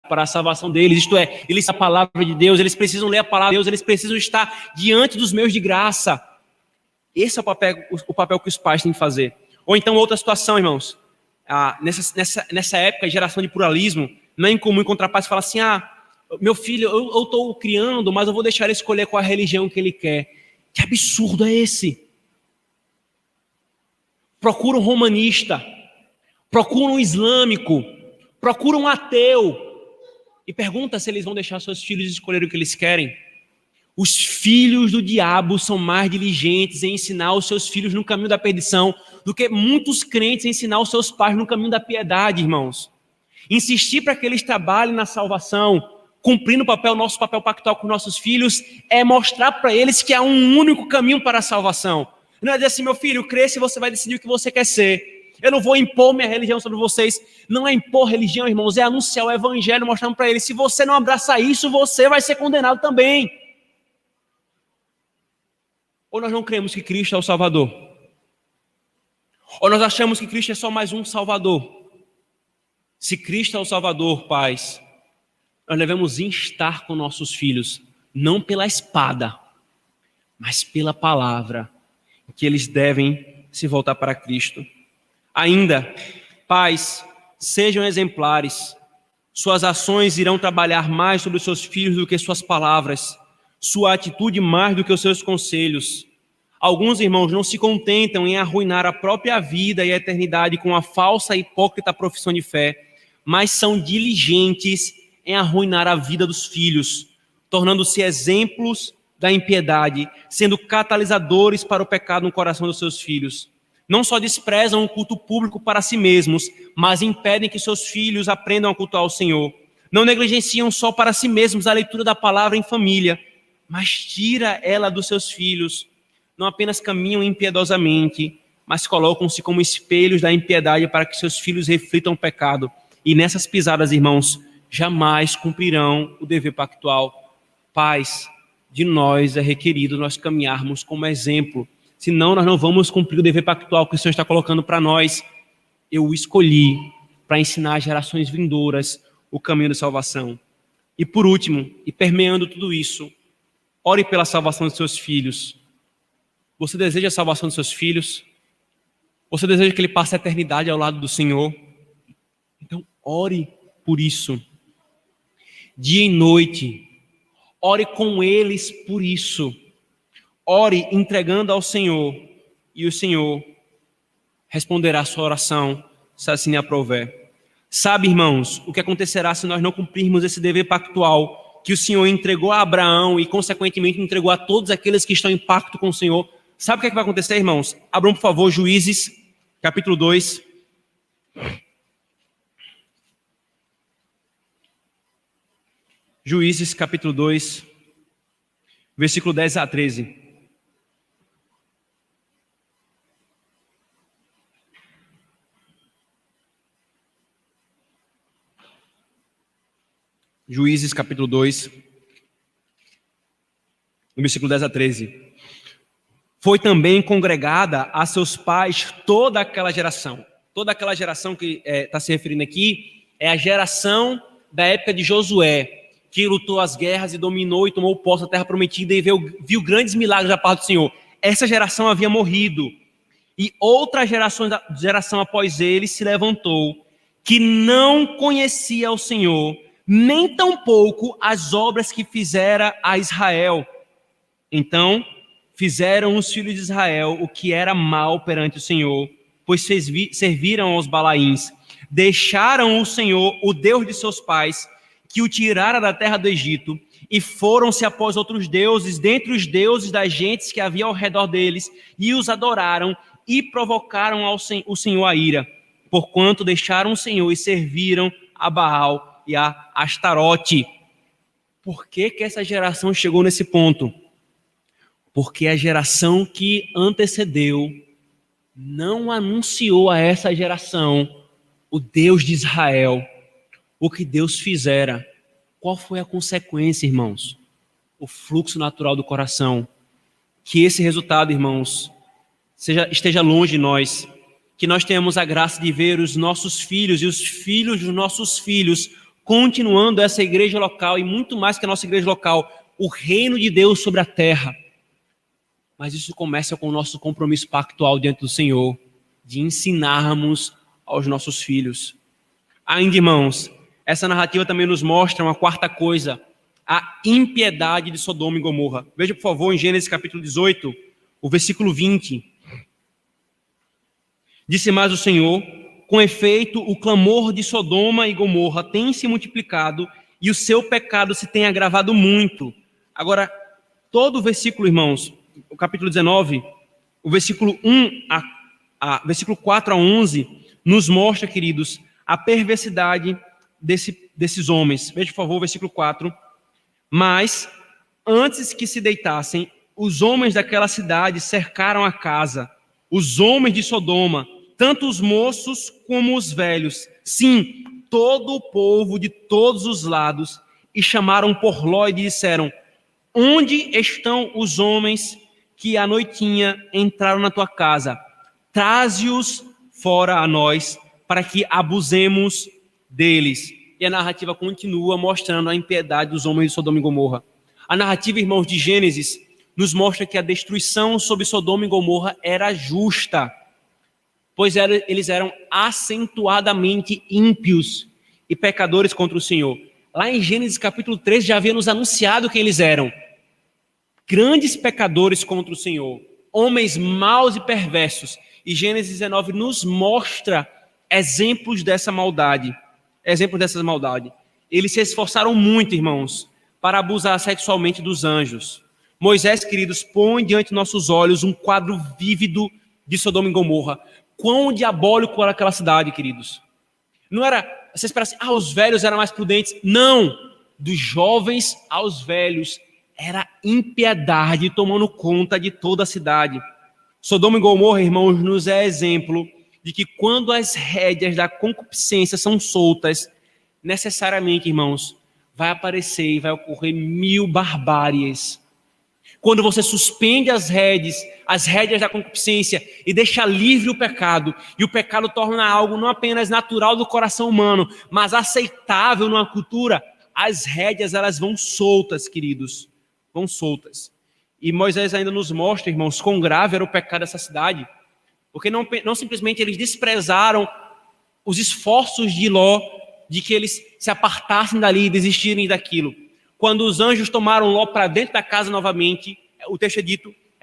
para a salvação deles, isto é, eles a palavra de Deus, eles precisam ler a palavra de Deus, eles precisam estar diante dos meios de graça. Esse é o papel que os pais têm que fazer. Ou então outra situação, irmãos, nessa época, geração de pluralismo, não é incomum encontrar pais que falam assim, meu filho, eu estou criando, mas eu vou deixar ele escolher qual a religião que ele quer. Que absurdo é esse? Procura um romanista, procura um islâmico, procura um ateu, e pergunta se eles vão deixar seus filhos escolher o que eles querem. Os filhos do diabo são mais diligentes em ensinar os seus filhos no caminho da perdição do que muitos crentes em ensinar os seus pais no caminho da piedade, irmãos. Insistir para que eles trabalhem na salvação, cumprindo nosso papel pactual com nossos filhos, é mostrar para eles que há um único caminho para a salvação. Não é dizer assim, meu filho, cresça e você vai decidir o que você quer ser. Eu não vou impor minha religião sobre vocês. Não é impor religião, irmãos, é anunciar o evangelho, mostrando para eles, se você não abraçar isso, você vai ser condenado também. Ou nós não cremos que Cristo é o Salvador? Ou nós achamos que Cristo é só mais um Salvador? Se Cristo é o Salvador, pais, nós devemos instar com nossos filhos, não pela espada, mas pela palavra, que eles devem se voltar para Cristo. Ainda, pais, sejam exemplares. Suas ações irão trabalhar mais sobre os seus filhos do que suas palavras, sua atitude mais do que os seus conselhos. Alguns irmãos não se contentam em arruinar a própria vida e a eternidade com a falsa e hipócrita profissão de fé, mas são diligentes em arruinar a vida dos filhos, tornando-se exemplos da impiedade, sendo catalisadores para o pecado no coração dos seus filhos. Não só desprezam o culto público para si mesmos, mas impedem que seus filhos aprendam a cultuar o Senhor. Não negligenciam só para si mesmos a leitura da palavra em família, mas tira ela dos seus filhos. Não apenas caminham impiedosamente, mas colocam-se como espelhos da impiedade para que seus filhos reflitam o pecado. E nessas pisadas, irmãos, jamais cumprirão o dever pactual. Pais, de nós é requerido nós caminharmos como exemplo. Senão nós não vamos cumprir o dever pactual que o Senhor está colocando para nós. Eu o escolhi para ensinar às gerações vindouras o caminho da salvação. E por último, e permeando tudo isso, ore pela salvação dos seus filhos. Você deseja a salvação dos seus filhos? Você deseja que ele passe a eternidade ao lado do Senhor? Então ore por isso. Dia e noite, ore com eles por isso. Ore entregando ao Senhor, e o Senhor responderá a sua oração, se assim lhe aprouver. Sabe, irmãos, o que acontecerá se nós não cumprirmos esse dever pactual? que o Senhor entregou a Abraão e, consequentemente, entregou a todos aqueles que estão em pacto com o Senhor. Sabe o que é que vai acontecer, irmãos? Abram, por favor, Juízes, capítulo 2. Juízes, capítulo 2, versículo 10 a 13. Juízes, capítulo 2, versículo 10 a 13. Foi também congregada a seus pais toda aquela geração. Toda aquela geração que está se referindo aqui é a geração da época de Josué, que lutou as guerras e dominou e tomou posse da terra prometida e viu grandes milagres da parte do Senhor. Essa geração havia morrido. E outra geração após ele se levantou, que não conhecia o Senhor, nem tampouco as obras que fizera a Israel. Então fizeram os filhos de Israel o que era mal perante o Senhor, pois serviram aos Balaíns, deixaram o Senhor, o Deus de seus pais, que o tirara da terra do Egito, e foram-se após outros deuses, dentre os deuses das gentes que havia ao redor deles, e os adoraram, e provocaram o Senhor a ira, porquanto deixaram o Senhor e serviram a Baal e a Astarote. Por que essa geração chegou nesse ponto? Porque a geração que antecedeu não anunciou a essa geração o Deus de Israel, o que Deus fizera. Qual foi a consequência, irmãos? O fluxo natural do coração. Que esse resultado, irmãos, esteja longe de nós. Que nós tenhamos a graça de ver os nossos filhos e os filhos dos nossos filhos continuando essa igreja local e muito mais que a nossa igreja local, o reino de Deus sobre a terra. Mas isso começa com o nosso compromisso pactual diante do Senhor, de ensinarmos aos nossos filhos. Ainda, irmãos, essa narrativa também nos mostra uma quarta coisa, a impiedade de Sodoma e Gomorra. Veja, por favor, em Gênesis capítulo 18, o versículo 20. Disse mais o Senhor: com efeito, o clamor de Sodoma e Gomorra tem se multiplicado e o seu pecado se tem agravado muito. Agora, todo o versículo, irmãos, o capítulo 19, o versículo versículo 4 a 11, nos mostra, queridos, a perversidade desses homens. Veja, por favor, o versículo 4. Mas, antes que se deitassem, os homens daquela cidade cercaram a casa, os homens de Sodoma, tanto os moços como os velhos, sim, todo o povo de todos os lados, e chamaram por Ló e disseram: onde estão os homens que à noitinha entraram na tua casa? Traze-os fora a nós, para que abusemos deles. E a narrativa continua mostrando a impiedade dos homens de Sodoma e Gomorra. A narrativa, irmãos, de Gênesis nos mostra que a destruição sobre Sodoma e Gomorra era justa, pois eles eram acentuadamente ímpios e pecadores contra o Senhor. Lá em Gênesis capítulo 13 já havia nos anunciado quem eles eram: grandes pecadores contra o Senhor, homens maus e perversos. E Gênesis 19 nos mostra exemplos dessa maldade. Eles se esforçaram muito, irmãos, para abusar sexualmente dos anjos. Moisés, queridos, põe diante de nossos olhos um quadro vívido de Sodoma e Gomorra. Quão diabólico era aquela cidade, queridos. Não era, você espera assim, os velhos eram mais prudentes. Não, dos jovens aos velhos, era impiedade tomando conta de toda a cidade. Sodoma e Gomorra, irmãos, nos é exemplo de que quando as rédeas da concupiscência são soltas, necessariamente, irmãos, vai aparecer e vai ocorrer 1000 barbáries. Quando você suspende as rédeas da concupiscência e deixa livre o pecado, e o pecado torna algo não apenas natural do coração humano, mas aceitável numa cultura, as rédeas elas vão soltas, queridos, vão soltas. E Moisés ainda nos mostra, irmãos, quão grave era o pecado dessa cidade, porque não simplesmente eles desprezaram os esforços de Ló, de que eles se apartassem dali e desistirem daquilo. Quando os anjos tomaram Ló para dentro da casa novamente, o texto é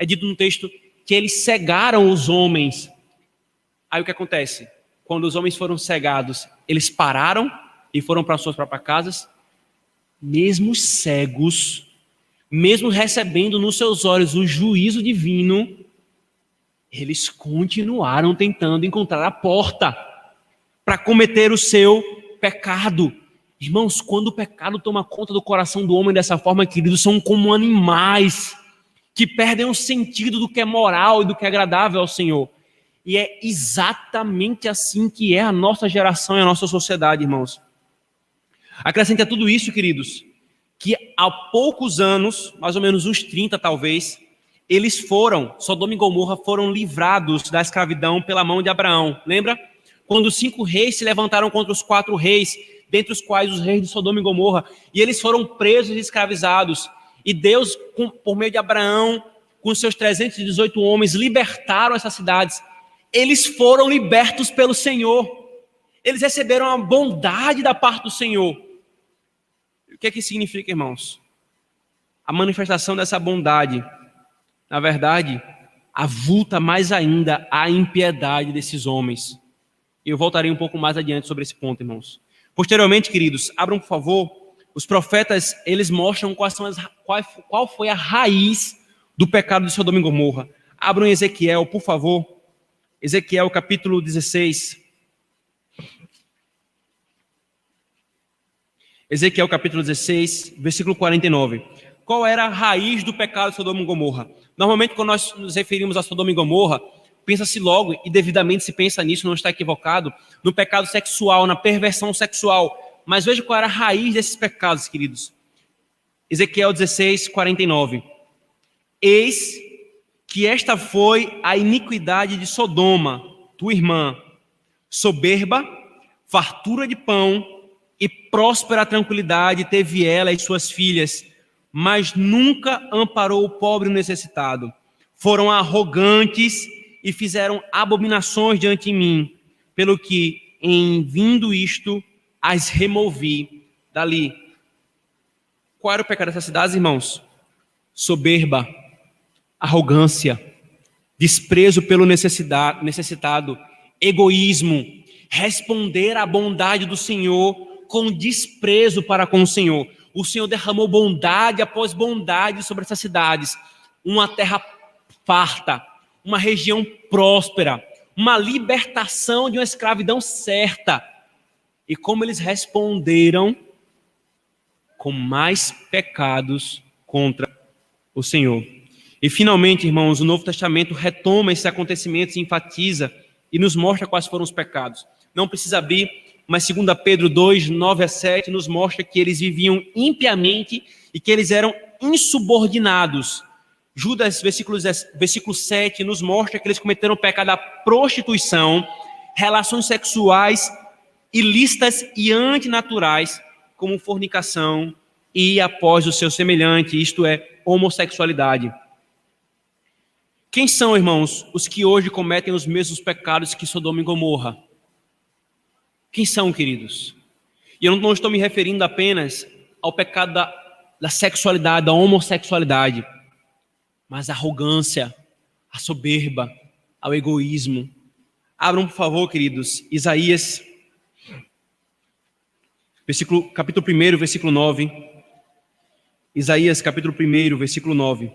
dito no texto que eles cegaram os homens. Aí o que acontece? Quando os homens foram cegados, eles pararam e foram para suas próprias casas? mesmo cegos, mesmo recebendo nos seus olhos o juízo divino, eles continuaram tentando encontrar a porta para cometer o seu pecado. Irmãos, quando o pecado toma conta do coração do homem dessa forma, queridos, são como animais que perdem o sentido do que é moral e do que é agradável ao Senhor. E é exatamente assim que é a nossa geração e a nossa sociedade, irmãos. Acrescente a tudo isso, queridos, que há poucos anos, mais ou menos uns 30 talvez, Sodoma e Gomorra foram livrados da escravidão pela mão de Abraão. Lembra? Quando os 5 reis se levantaram contra os 4 reis, dentre os quais os reis de Sodoma e Gomorra, e eles foram presos e escravizados. E Deus, por meio de Abraão, com seus 318 homens, libertaram essas cidades. Eles foram libertos pelo Senhor. Eles receberam a bondade da parte do Senhor. O que é que significa, irmãos? A manifestação dessa bondade, na verdade, avulta mais ainda a impiedade desses homens. E eu voltarei um pouco mais adiante sobre esse ponto, irmãos. Posteriormente, queridos, abram, por favor, os profetas, eles mostram qual foi a raiz do pecado de Sodoma e Gomorra. Abram Ezequiel, por favor. Ezequiel, capítulo 16. Ezequiel, capítulo 16, versículo 49. Qual era a raiz do pecado de Sodoma e Gomorra? Normalmente, quando nós nos referimos a Sodoma e Gomorra, pensa-se logo, e devidamente se pensa nisso, não está equivocado, no pecado sexual, na perversão sexual. Mas veja qual era a raiz desses pecados, queridos. Ezequiel 16, 49. Eis que esta foi a iniquidade de Sodoma, tua irmã, soberba, fartura de pão e próspera tranquilidade teve ela e suas filhas, mas nunca amparou o pobre e o necessitado. Foram arrogantes e fizeram abominações diante de mim, pelo que, em vindo isto, as removi dali. Qual era o pecado dessas cidades, irmãos? Soberba, arrogância, desprezo pelo necessitado, egoísmo, responder à bondade do Senhor com desprezo para com o Senhor. O Senhor derramou bondade após bondade sobre essas cidades. Uma terra farta, uma região próspera, uma libertação de uma escravidão certa. E como eles responderam? Com mais pecados contra o Senhor. E finalmente, irmãos, o Novo Testamento retoma esses acontecimentos e enfatiza e nos mostra quais foram os pecados. Não precisa abrir, mas 2 Pedro 2, 9 a 7 nos mostra que eles viviam impiamente e que eles eram insubordinados. Judas, versículo 7, nos mostra que eles cometeram o pecado da prostituição, relações sexuais ilícitas e antinaturais, como fornicação e após o seu semelhante, isto é, homossexualidade. Quem são, irmãos, os que hoje cometem os mesmos pecados que Sodoma e Gomorra? Quem são, queridos? E eu não estou me referindo apenas ao pecado da sexualidade, da homossexualidade, mas à arrogância, à soberba, ao egoísmo. Abram, por favor, queridos, Isaías, capítulo 1, versículo 9. Isaías, capítulo 1, versículo 9.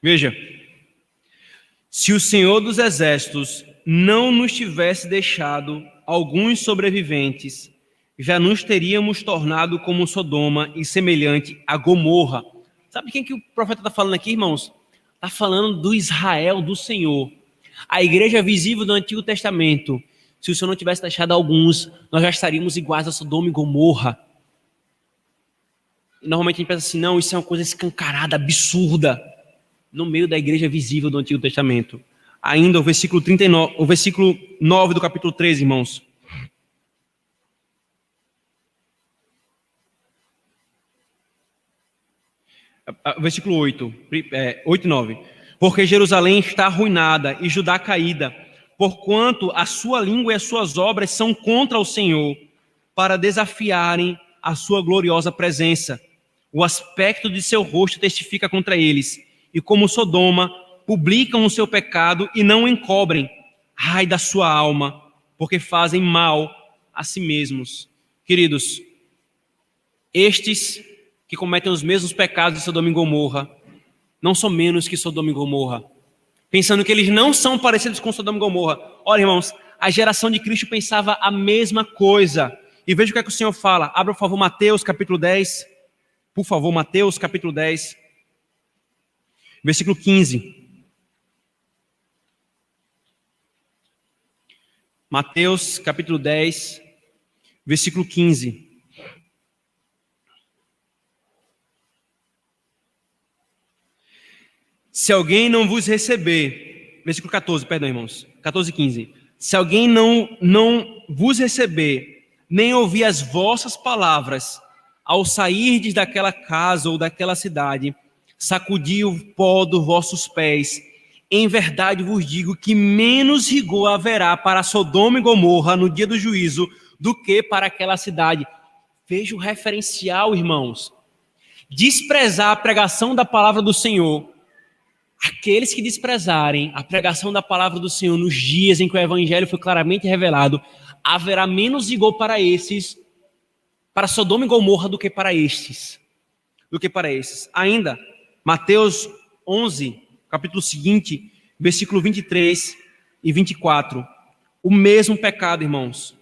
Veja, se o Senhor dos Exércitos não nos tivesse deixado alguns sobreviventes, já nos teríamos tornado como Sodoma e semelhante a Gomorra. Sabe quem que o profeta está falando aqui, irmãos? Está falando do Israel do Senhor. A igreja visível do Antigo Testamento. Se o Senhor não tivesse deixado alguns, nós já estaríamos iguais a Sodoma e Gomorra. E normalmente a gente pensa assim, não, isso é uma coisa escancarada, absurda. No meio da igreja visível do Antigo Testamento. Ainda o versículo 39, o versículo 9 do capítulo 13, irmãos. Versículo 8 e 9. Porque Jerusalém está arruinada e Judá caída, porquanto a sua língua e as suas obras são contra o Senhor, para desafiarem a sua gloriosa presença. O aspecto de seu rosto testifica contra eles, e como Sodoma, publicam o seu pecado e não o encobrem. Ai da sua alma, porque fazem mal a si mesmos. Queridos, estes que cometem os mesmos pecados de Sodoma e Gomorra, não são menos que Sodoma e Gomorra, pensando que eles não são parecidos com Sodoma e Gomorra. Olha, irmãos, a geração de Cristo pensava a mesma coisa. E veja o que é que o Senhor fala. Abra, por favor, Mateus capítulo 10. Por favor, Mateus capítulo 10, versículo 15. Mateus capítulo 10, versículo 15. Se alguém não vos receber, versículo 14, perdão, irmãos, 14 e 15. Se alguém não vos receber, nem ouvir as vossas palavras, ao sairdes daquela casa ou daquela cidade, sacudi o pó dos vossos pés. Em verdade vos digo que menos rigor haverá para Sodoma e Gomorra no dia do juízo do que para aquela cidade. Veja o referencial, irmãos. Desprezar a pregação da palavra do Senhor. Aqueles que desprezarem a pregação da palavra do Senhor nos dias em que o evangelho foi claramente revelado, haverá menos rigor para esses, para Sodoma e Gomorra, do que para estes. Ainda, Mateus 11, capítulo seguinte, versículo 23 e 24. O mesmo pecado, irmãos.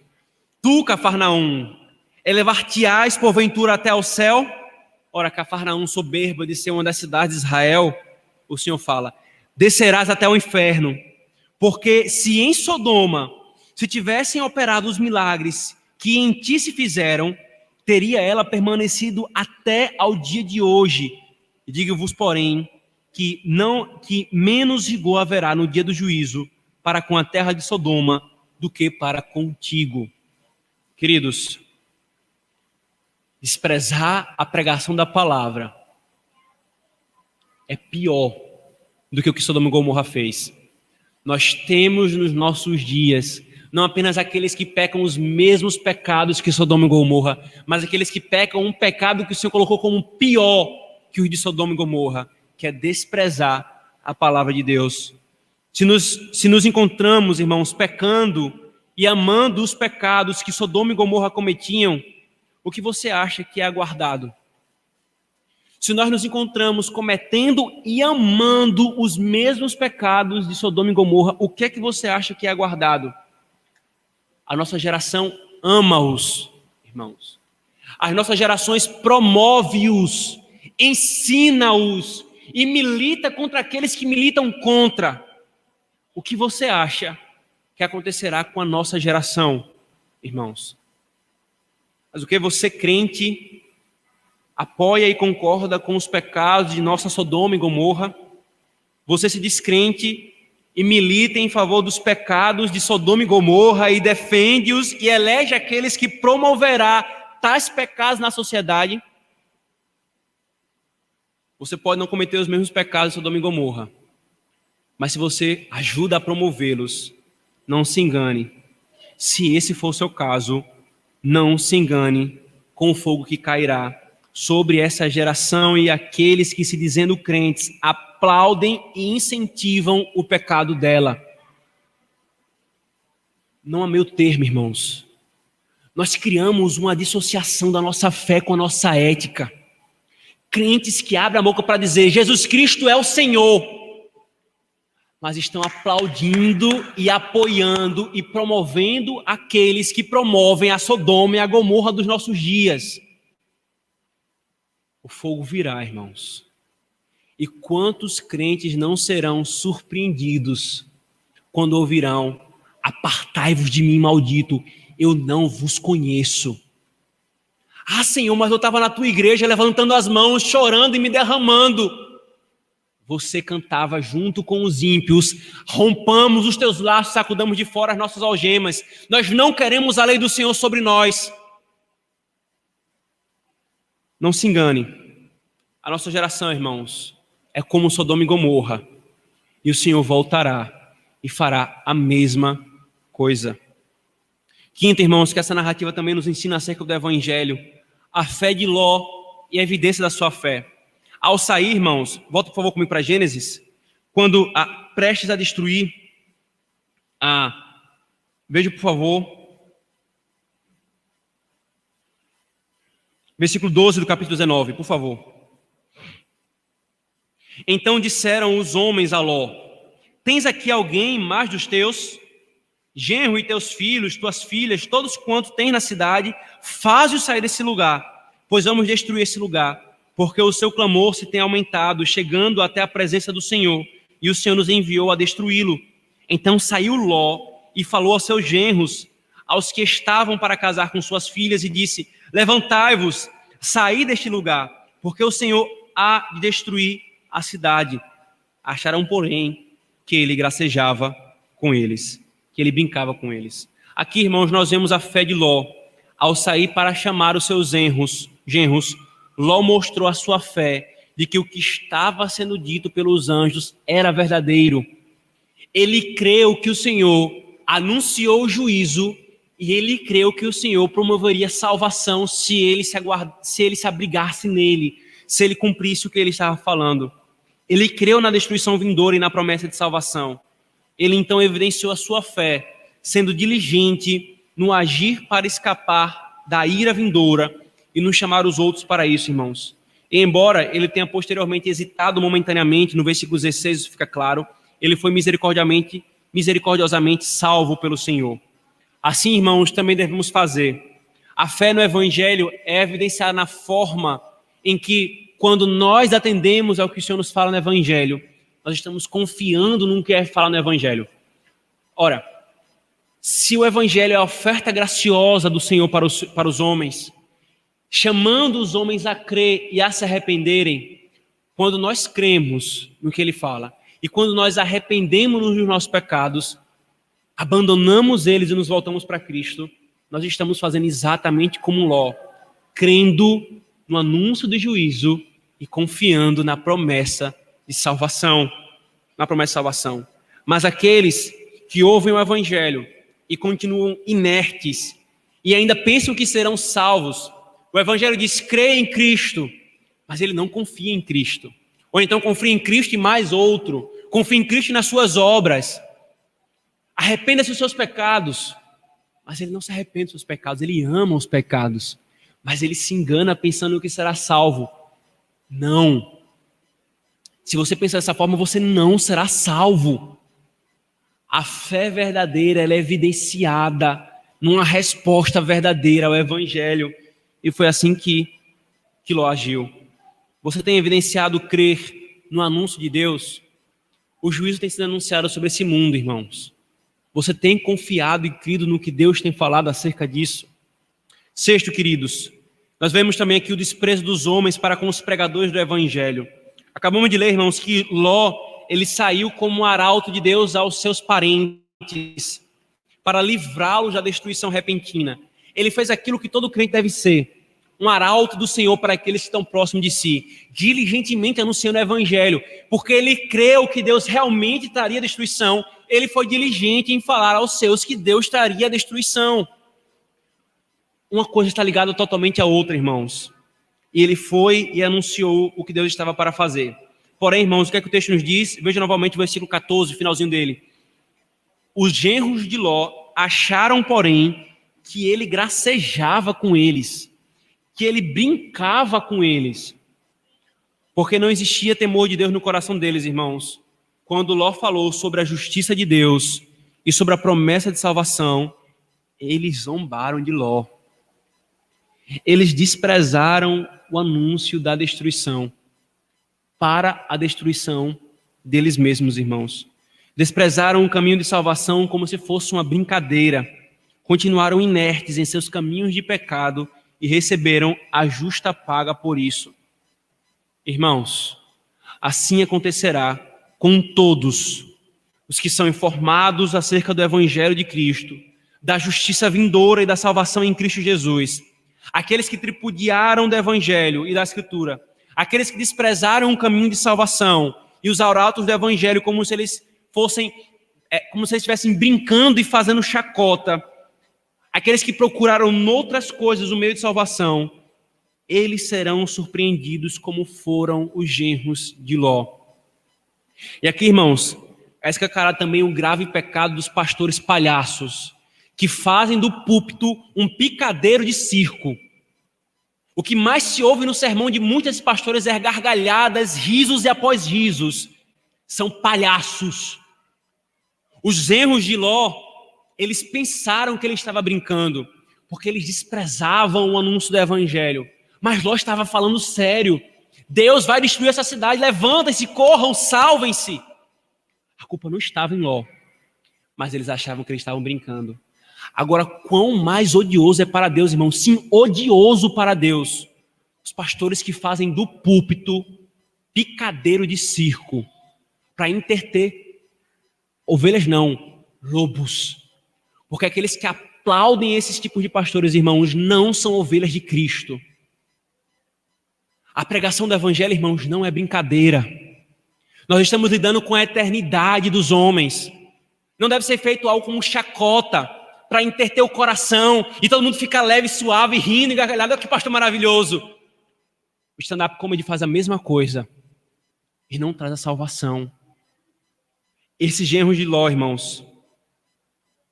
Tu, Cafarnaum, elevar-te-ás porventura até ao céu? Ora, Cafarnaum, soberba de ser uma das cidades de Israel, o Senhor fala, descerás até o inferno, porque se em Sodoma se tivessem operado os milagres que em ti se fizeram, teria ela permanecido até ao dia de hoje. E digo-vos, porém, que menos rigor haverá no dia do juízo para com a terra de Sodoma do que para contigo. Queridos, desprezar a pregação da palavra é pior do que o que Sodoma e Gomorra fez. Nós temos nos nossos dias não apenas aqueles que pecam os mesmos pecados que Sodoma e Gomorra, mas aqueles que pecam um pecado que o Senhor colocou como pior que os de Sodoma e Gomorra, que é desprezar a palavra de Deus. Se nos encontramos, irmãos, pecando e amando os pecados que Sodoma e Gomorra cometiam, o que você acha que é aguardado? Se nós nos encontramos cometendo e amando os mesmos pecados de Sodoma e Gomorra, o que é que você acha que é aguardado? A nossa geração ama-os, irmãos. As nossas gerações promove-os, ensina-os e milita contra aqueles que militam contra. O que você acha que acontecerá com a nossa geração, irmãos? Mas o que você, crente, apoia e concorda com os pecados de nossa Sodoma e Gomorra? Você se diz crente e milita em favor dos pecados de Sodoma e Gomorra e defende-os e elege aqueles que promoverá tais pecados na sociedade? Você pode não cometer os mesmos pecados de Sodoma e Gomorra, mas se você ajuda a promovê-los, não se engane. Se esse for o seu caso, não se engane com o fogo que cairá sobre essa geração e aqueles que, se dizendo crentes, aplaudem e incentivam o pecado dela. Não há meio termo, irmãos. Nós criamos uma dissociação da nossa fé com a nossa ética. Crentes que abrem a boca para dizer Jesus Cristo é o Senhor, mas estão aplaudindo e apoiando e promovendo aqueles que promovem a Sodoma e a Gomorra dos nossos dias. O fogo virá, irmãos. E quantos crentes não serão surpreendidos quando ouvirão: apartai-vos de mim, maldito, eu não vos conheço. Ah, Senhor, mas eu estava na tua igreja levantando as mãos, chorando e me derramando. Você cantava junto com os ímpios: rompamos os teus laços, sacudamos de fora as nossas algemas. Nós não queremos a lei do Senhor sobre nós. Não se engane, a nossa geração, irmãos, é como Sodoma e Gomorra, e o Senhor voltará e fará a mesma coisa. Quinto, irmãos, que essa narrativa também nos ensina acerca do Evangelho, a fé de Ló e a evidência da sua fé. Ao sair, irmãos, volta por favor comigo para Gênesis, quando prestes a destruir, veja por favor, versículo 12 do capítulo 19, por favor. Então disseram os homens a Ló: tens aqui alguém mais dos teus? Genro e teus filhos, tuas filhas, todos quantos tens na cidade, faze-os sair desse lugar, pois vamos destruir esse lugar, porque o seu clamor se tem aumentado, chegando até a presença do Senhor, e o Senhor nos enviou a destruí-lo. Então saiu Ló e falou aos seus genros, aos que estavam para casar com suas filhas, e disse: levantai-vos, saí deste lugar, porque o Senhor há de destruir a cidade. Acharam, porém, que ele gracejava com eles, que ele brincava com eles. Aqui, irmãos, nós vemos a fé de Ló. Ao sair para chamar os seus genros, Ló mostrou a sua fé de que o que estava sendo dito pelos anjos era verdadeiro. Ele creu que o Senhor anunciou o juízo e ele creu que o Senhor promoveria salvação se ele se abrigasse nele, se ele cumprisse o que ele estava falando. Ele creu na destruição vindoura e na promessa de salvação. Ele então evidenciou a sua fé, sendo diligente no agir para escapar da ira vindoura e no chamar os outros para isso, irmãos. E embora ele tenha posteriormente hesitado momentaneamente, no versículo 16 isso fica claro, ele foi misericordiosamente salvo pelo Senhor. Assim, irmãos, também devemos fazer. A fé no Evangelho é evidenciada na forma em que, quando nós atendemos ao que o Senhor nos fala no Evangelho, nós estamos confiando no que é falar no Evangelho. Ora, se o Evangelho é a oferta graciosa do Senhor para os homens, chamando os homens a crer e a se arrependerem, quando nós cremos no que Ele fala, e quando nós arrependemos dos nossos pecados, abandonamos eles e nos voltamos para Cristo, nós estamos fazendo exatamente como Ló, crendo no anúncio do juízo e confiando na promessa de salvação. Mas aqueles que ouvem o Evangelho e continuam inertes e ainda pensam que serão salvos, o Evangelho diz: crê em Cristo, mas ele não confia em Cristo. Ou então confia em Cristo e mais outro, confia em Cristo e nas suas obras. Arrependa-se dos seus pecados, mas ele não se arrepende dos seus pecados, ele ama os pecados, mas ele se engana pensando que será salvo. Não. Se você pensar dessa forma, você não será salvo. A fé verdadeira, ela é evidenciada numa resposta verdadeira ao Evangelho. E foi assim que Ló agiu. Você tem evidenciado crer no anúncio de Deus? O juízo tem sido anunciado sobre esse mundo, irmãos. Você tem confiado e crido no que Deus tem falado acerca disso? Sexto, queridos, nós vemos também aqui o desprezo dos homens para com os pregadores do Evangelho. Acabamos de ler, irmãos, que Ló, ele saiu como um arauto de Deus aos seus parentes para livrá-los da destruição repentina. Ele fez aquilo que todo crente deve ser, um arauto do Senhor para aqueles que estão próximos de si, diligentemente anunciando o Evangelho, porque ele creu que Deus realmente traria destruição. Ele foi diligente em falar aos seus que Deus traria destruição. Uma coisa está ligada totalmente à outra, irmãos. E ele foi e anunciou o que Deus estava para fazer. Porém, irmãos, o que é que o texto nos diz? Veja novamente o versículo 14, finalzinho dele. Os genros de Ló acharam, porém, que ele gracejava com eles, que ele brincava com eles, porque não existia temor de Deus no coração deles, irmãos. Quando Ló falou sobre a justiça de Deus e sobre a promessa de salvação, eles zombaram de Ló. Eles desprezaram o anúncio da destruição para a destruição deles mesmos, irmãos. Desprezaram o caminho de salvação como se fosse uma brincadeira. Continuaram inertes em seus caminhos de pecado e receberam a justa paga por isso. Irmãos, assim acontecerá com todos os que são informados acerca do Evangelho de Cristo, da justiça vindoura e da salvação em Cristo Jesus. Aqueles que tripudiaram do Evangelho e da Escritura, aqueles que desprezaram o caminho de salvação e os arautos do Evangelho como se eles estivessem brincando e fazendo chacota, aqueles que procuraram noutras coisas o meio de salvação, eles serão surpreendidos como foram os genros de Ló. E aqui, irmãos, é escancarado também o grave pecado dos pastores palhaços, que fazem do púlpito um picadeiro de circo. O que mais se ouve no sermão de muitos pastores é gargalhadas, risos e após risos. São palhaços. Os genros de Ló, eles pensaram que ele estava brincando, porque eles desprezavam o anúncio do evangelho. Mas Ló estava falando sério. Deus vai destruir essa cidade, levantem-se, corram, salvem-se. A culpa não estava em Ló, mas eles achavam que eles estavam brincando. Agora, quão mais odioso é para Deus, irmão? Sim, odioso para Deus. Os pastores que fazem do púlpito picadeiro de circo para entreter ovelhas não, lobos. Porque aqueles que aplaudem esses tipos de pastores, irmãos, não são ovelhas de Cristo. A pregação do evangelho, irmãos, não é brincadeira. Nós estamos lidando com a eternidade dos homens. Não deve ser feito algo como chacota para entreter o coração e todo mundo fica leve, suave, rindo e gargalhado. Olha que pastor maravilhoso. O stand-up comedy faz a mesma coisa e não traz a salvação. Esses genros de Ló, irmãos,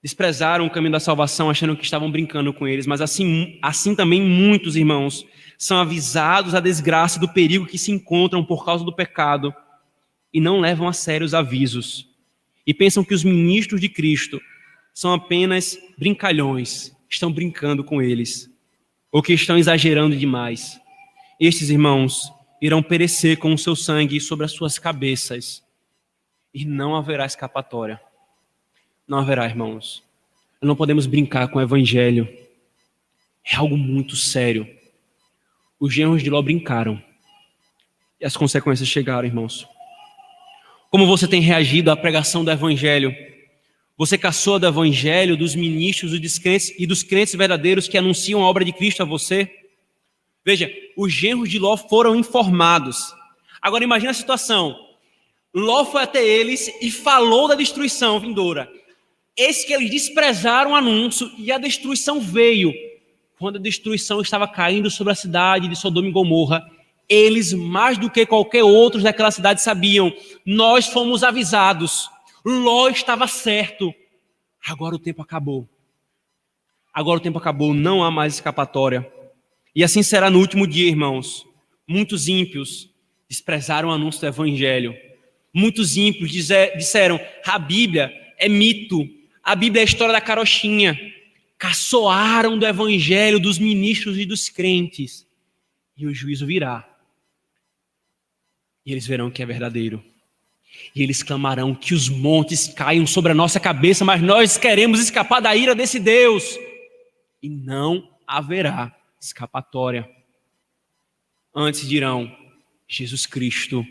desprezaram o caminho da salvação achando que estavam brincando com eles, mas assim também muitos irmãos são avisados da desgraça e do perigo que se encontram por causa do pecado e não levam a sério os avisos e pensam que os ministros de Cristo são apenas brincalhões, estão brincando com eles ou que estão exagerando demais. Estes irmãos irão perecer com o seu sangue sobre as suas cabeças e não haverá escapatória. Não haverá, irmãos. Não podemos brincar com o evangelho. É algo muito sério. Os genros de Ló brincaram. E as consequências chegaram, irmãos. Como você tem reagido à pregação do evangelho? Você caçou do evangelho, dos ministros e dos crentes verdadeiros que anunciam a obra de Cristo a você? Veja, os genros de Ló foram informados. Agora imagine a situação. Ló foi até eles e falou da destruição vindoura. Eis que eles desprezaram o anúncio e a destruição veio. Quando a destruição estava caindo sobre a cidade de Sodoma e Gomorra, eles, mais do que qualquer outro daquela cidade, sabiam: nós fomos avisados, Ló estava certo. Agora o tempo acabou. Agora o tempo acabou, não há mais escapatória. E assim será no último dia, irmãos. Muitos ímpios desprezaram o anúncio do evangelho. Muitos ímpios disseram: a Bíblia é mito, a Bíblia é a história da carochinha. Caçoaram do evangelho dos ministros e dos crentes. E o juízo virá. E eles verão que é verdadeiro. E eles clamarão que os montes caiam sobre a nossa cabeça, mas nós queremos escapar da ira desse Deus. E não haverá escapatória. Antes dirão: Jesus Cristo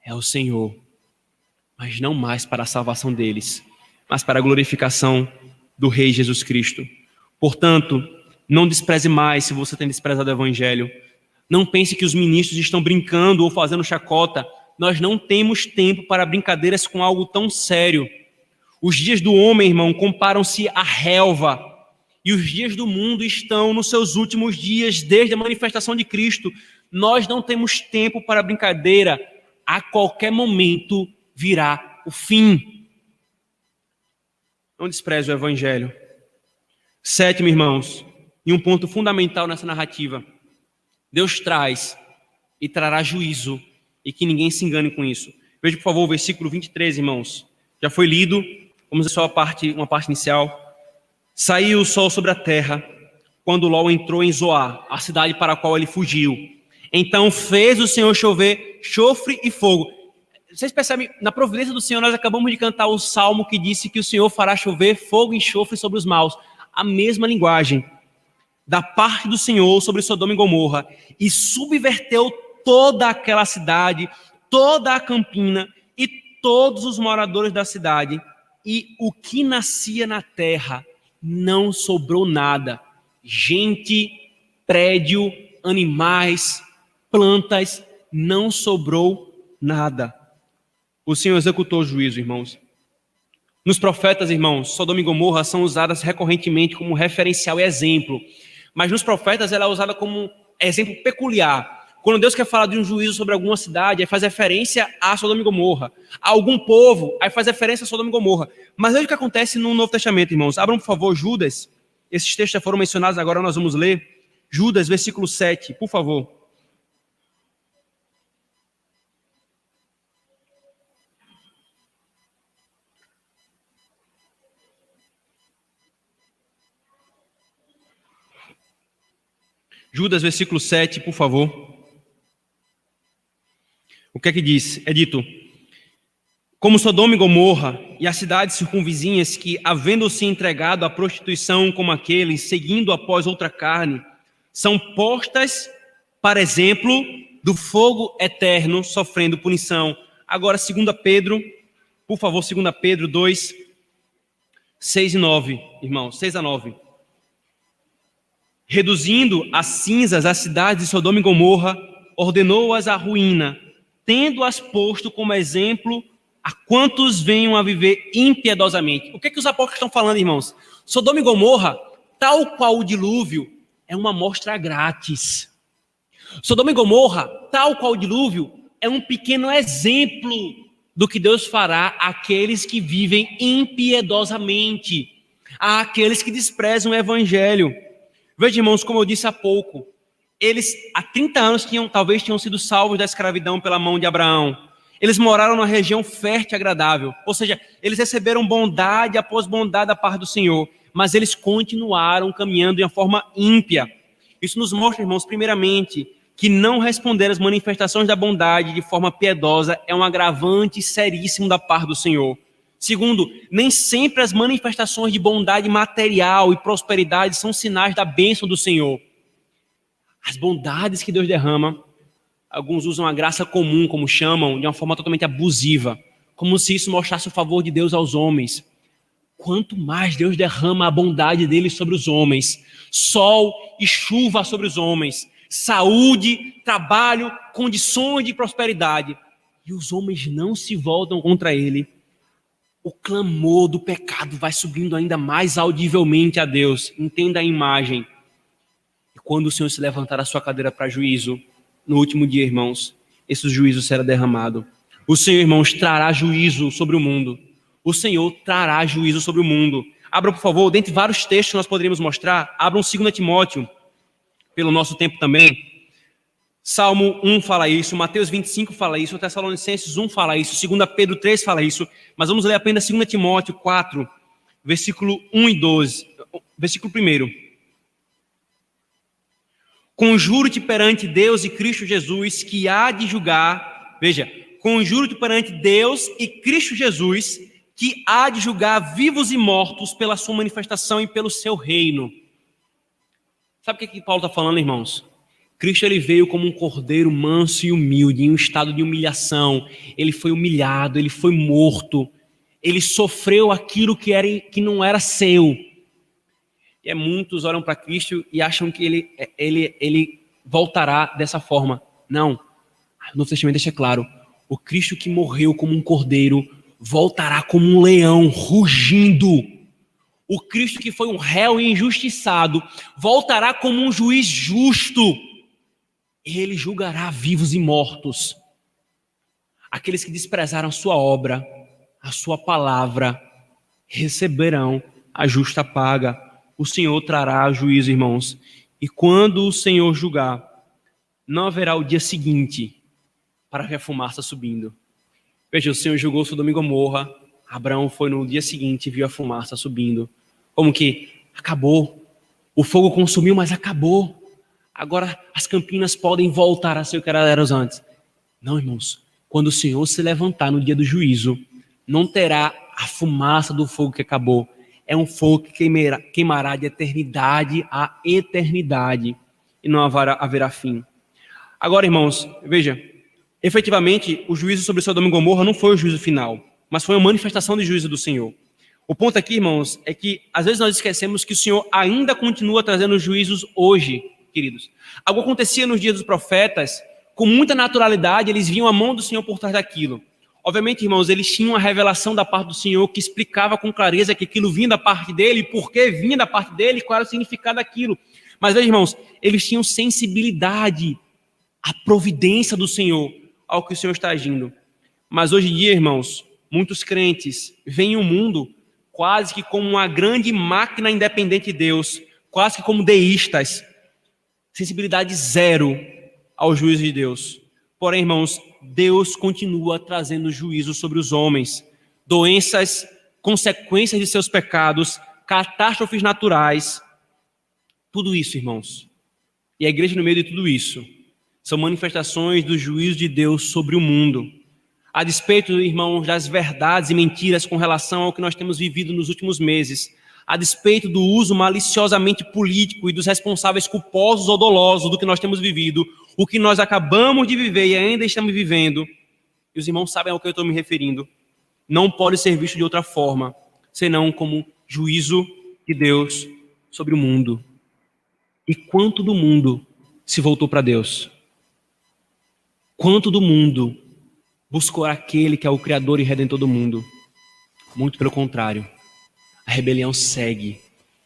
é o Senhor. Mas não mais para a salvação deles, mas para a glorificação do Rei Jesus Cristo. Portanto, não despreze mais se você tem desprezado o evangelho. Não pense que os ministros estão brincando ou fazendo chacota. Nós não temos tempo para brincadeiras com algo tão sério. Os dias do homem, irmão, comparam-se à relva. E os dias do mundo estão nos seus últimos dias, desde a manifestação de Cristo. Nós não temos tempo para brincadeira. A qualquer momento virá o fim. Não despreze o evangelho. Sétimo, irmãos, e um ponto fundamental nessa narrativa: Deus traz e trará juízo, e que ninguém se engane com isso. Veja, por favor, o versículo 23, irmãos. Já foi lido, vamos ver só uma parte inicial. Saiu o sol sobre a terra, quando Ló entrou em Zoar, a cidade para a qual ele fugiu. Então fez o Senhor chover chofre e fogo. Vocês percebem, na providência do Senhor, nós acabamos de cantar o salmo que disse que o Senhor fará chover fogo e enxofre sobre os maus. A mesma linguagem da parte do Senhor sobre Sodoma e Gomorra, e subverteu toda aquela cidade, toda a campina e todos os moradores da cidade, e o que nascia na terra não sobrou nada. Gente, prédio, animais, plantas, não sobrou nada. O Senhor executou o juízo, irmãos. Nos profetas, irmãos, Sodoma e Gomorra são usadas recorrentemente como referencial e exemplo. Mas nos profetas ela é usada como exemplo peculiar. Quando Deus quer falar de um juízo sobre alguma cidade, aí faz referência a Sodoma e Gomorra. A algum povo, aí faz referência a Sodoma e Gomorra. Mas veja o que acontece no Novo Testamento, irmãos. Abram, por favor, Judas. Esses textos já foram mencionados, agora nós vamos ler. Judas, versículo 7, por favor. Judas, versículo 7, por favor. O que é que diz? É dito: como Sodoma e Gomorra e as cidades circunvizinhas que, havendo-se entregado à prostituição como aqueles, seguindo após outra carne, são postas para exemplo do fogo eterno, sofrendo punição. Agora, 2 Pedro, por favor, 2 Pedro 2, 6 e 9, irmãos, 6 a 9. Reduzindo a cinzas as cidades de Sodoma e Gomorra, ordenou-as à ruína, tendo-as posto como exemplo a quantos venham a viver impiedosamente. O que é que os apóstolos estão falando, irmãos? Sodoma e Gomorra, tal qual o dilúvio, é uma amostra grátis. Sodoma e Gomorra, tal qual o dilúvio, é um pequeno exemplo do que Deus fará àqueles que vivem impiedosamente, àqueles que desprezam o evangelho. Veja, irmãos, como eu disse há pouco, eles há 30 anos talvez tinham sido salvos da escravidão pela mão de Abraão. Eles moraram numa região fértil e agradável, ou seja, eles receberam bondade após bondade da parte do Senhor, mas eles continuaram caminhando de uma forma ímpia. Isso nos mostra, irmãos, primeiramente, que não responder às manifestações da bondade de forma piedosa é um agravante seríssimo da parte do Senhor. Segundo, nem sempre as manifestações de bondade material e prosperidade são sinais da bênção do Senhor. As bondades que Deus derrama, alguns usam a graça comum, como chamam, de uma forma totalmente abusiva, como se isso mostrasse o favor de Deus aos homens. Quanto mais Deus derrama a bondade dele sobre os homens, sol e chuva sobre os homens, saúde, trabalho, condições de prosperidade, e os homens não se voltam contra ele, o clamor do pecado vai subindo ainda mais audivelmente a Deus. Entenda a imagem. E quando o Senhor se levantar a sua cadeira para juízo, no último dia, irmãos, esse juízo será derramado. O Senhor, irmãos, trará juízo sobre o mundo. O Senhor trará juízo sobre o mundo. Abra, por favor, dentre vários textos que nós poderíamos mostrar, abram 2 Timóteo, pelo nosso tempo também. Salmo 1 fala isso, Mateus 25 fala isso, Tessalonicenses 1 fala isso, 2 Pedro 3 fala isso, mas vamos ler apenas 2 Timóteo 4, versículo 1 e 12. Versículo 1. Conjuro-te perante Deus e Cristo Jesus, que há de julgar, veja, conjuro-te perante Deus e Cristo Jesus, que há de julgar vivos e mortos pela sua manifestação e pelo seu reino. Sabe o que Paulo está falando, irmãos? Cristo, ele veio como um cordeiro manso e humilde, em um estado de humilhação. Ele foi humilhado, ele foi morto, ele sofreu aquilo que não era seu. E muitos olham para Cristo e acham que ele voltará dessa forma. Não, o Novo Testamento deixa claro, o Cristo que morreu como um cordeiro voltará como um leão, rugindo. O Cristo que foi um réu e injustiçado voltará como um juiz justo. Ele julgará vivos e mortos. Aqueles que desprezaram a sua obra, a sua palavra, receberão a justa paga. O Senhor trará juízo, irmãos. E quando o Senhor julgar, não haverá o dia seguinte para ver a fumaça subindo. Veja, o Senhor julgou Sodoma e Gomorra. Abraão foi no dia seguinte e viu a fumaça subindo. Como que acabou. O fogo consumiu, mas acabou. Agora as campinas podem voltar a ser o que eram antes. Não, irmãos. Quando o Senhor se levantar no dia do juízo, não terá a fumaça do fogo que acabou. É um fogo que queimará de eternidade a eternidade. E não haverá fim. Agora, irmãos, veja. Efetivamente, o juízo sobre Sodoma e Gomorra não foi o juízo final, mas foi uma manifestação de juízo do Senhor. O ponto aqui, irmãos, é que às vezes nós esquecemos que o Senhor ainda continua trazendo juízos hoje, queridos. Algo acontecia nos dias dos profetas, com muita naturalidade, eles viam a mão do Senhor por trás daquilo. Obviamente, irmãos, eles tinham uma revelação da parte do Senhor que explicava com clareza que aquilo vinha da parte dele, por que vinha da parte dele, qual era o significado daquilo. Mas veja, irmãos, eles tinham sensibilidade à providência do Senhor, ao que o Senhor está agindo. Mas hoje em dia, irmãos, muitos crentes veem o mundo quase que como uma grande máquina independente de Deus, quase que como deístas, sensibilidade zero ao juízo de Deus. Porém, irmãos, Deus continua trazendo juízo sobre os homens, doenças, consequências de seus pecados, catástrofes naturais, tudo isso, irmãos. E a igreja no meio de tudo isso são manifestações do juízo de Deus sobre o mundo. A despeito, irmãos, das verdades e mentiras com relação ao que nós temos vivido nos últimos meses, a despeito do uso maliciosamente político e dos responsáveis culposos ou dolosos do que nós temos vivido, o que nós acabamos de viver e ainda estamos vivendo, e os irmãos sabem ao que eu estou me referindo, não pode ser visto de outra forma, senão como juízo de Deus sobre o mundo. E quanto do mundo se voltou para Deus? Quanto do mundo buscou aquele que é o Criador e Redentor do mundo? Muito pelo contrário. A rebelião segue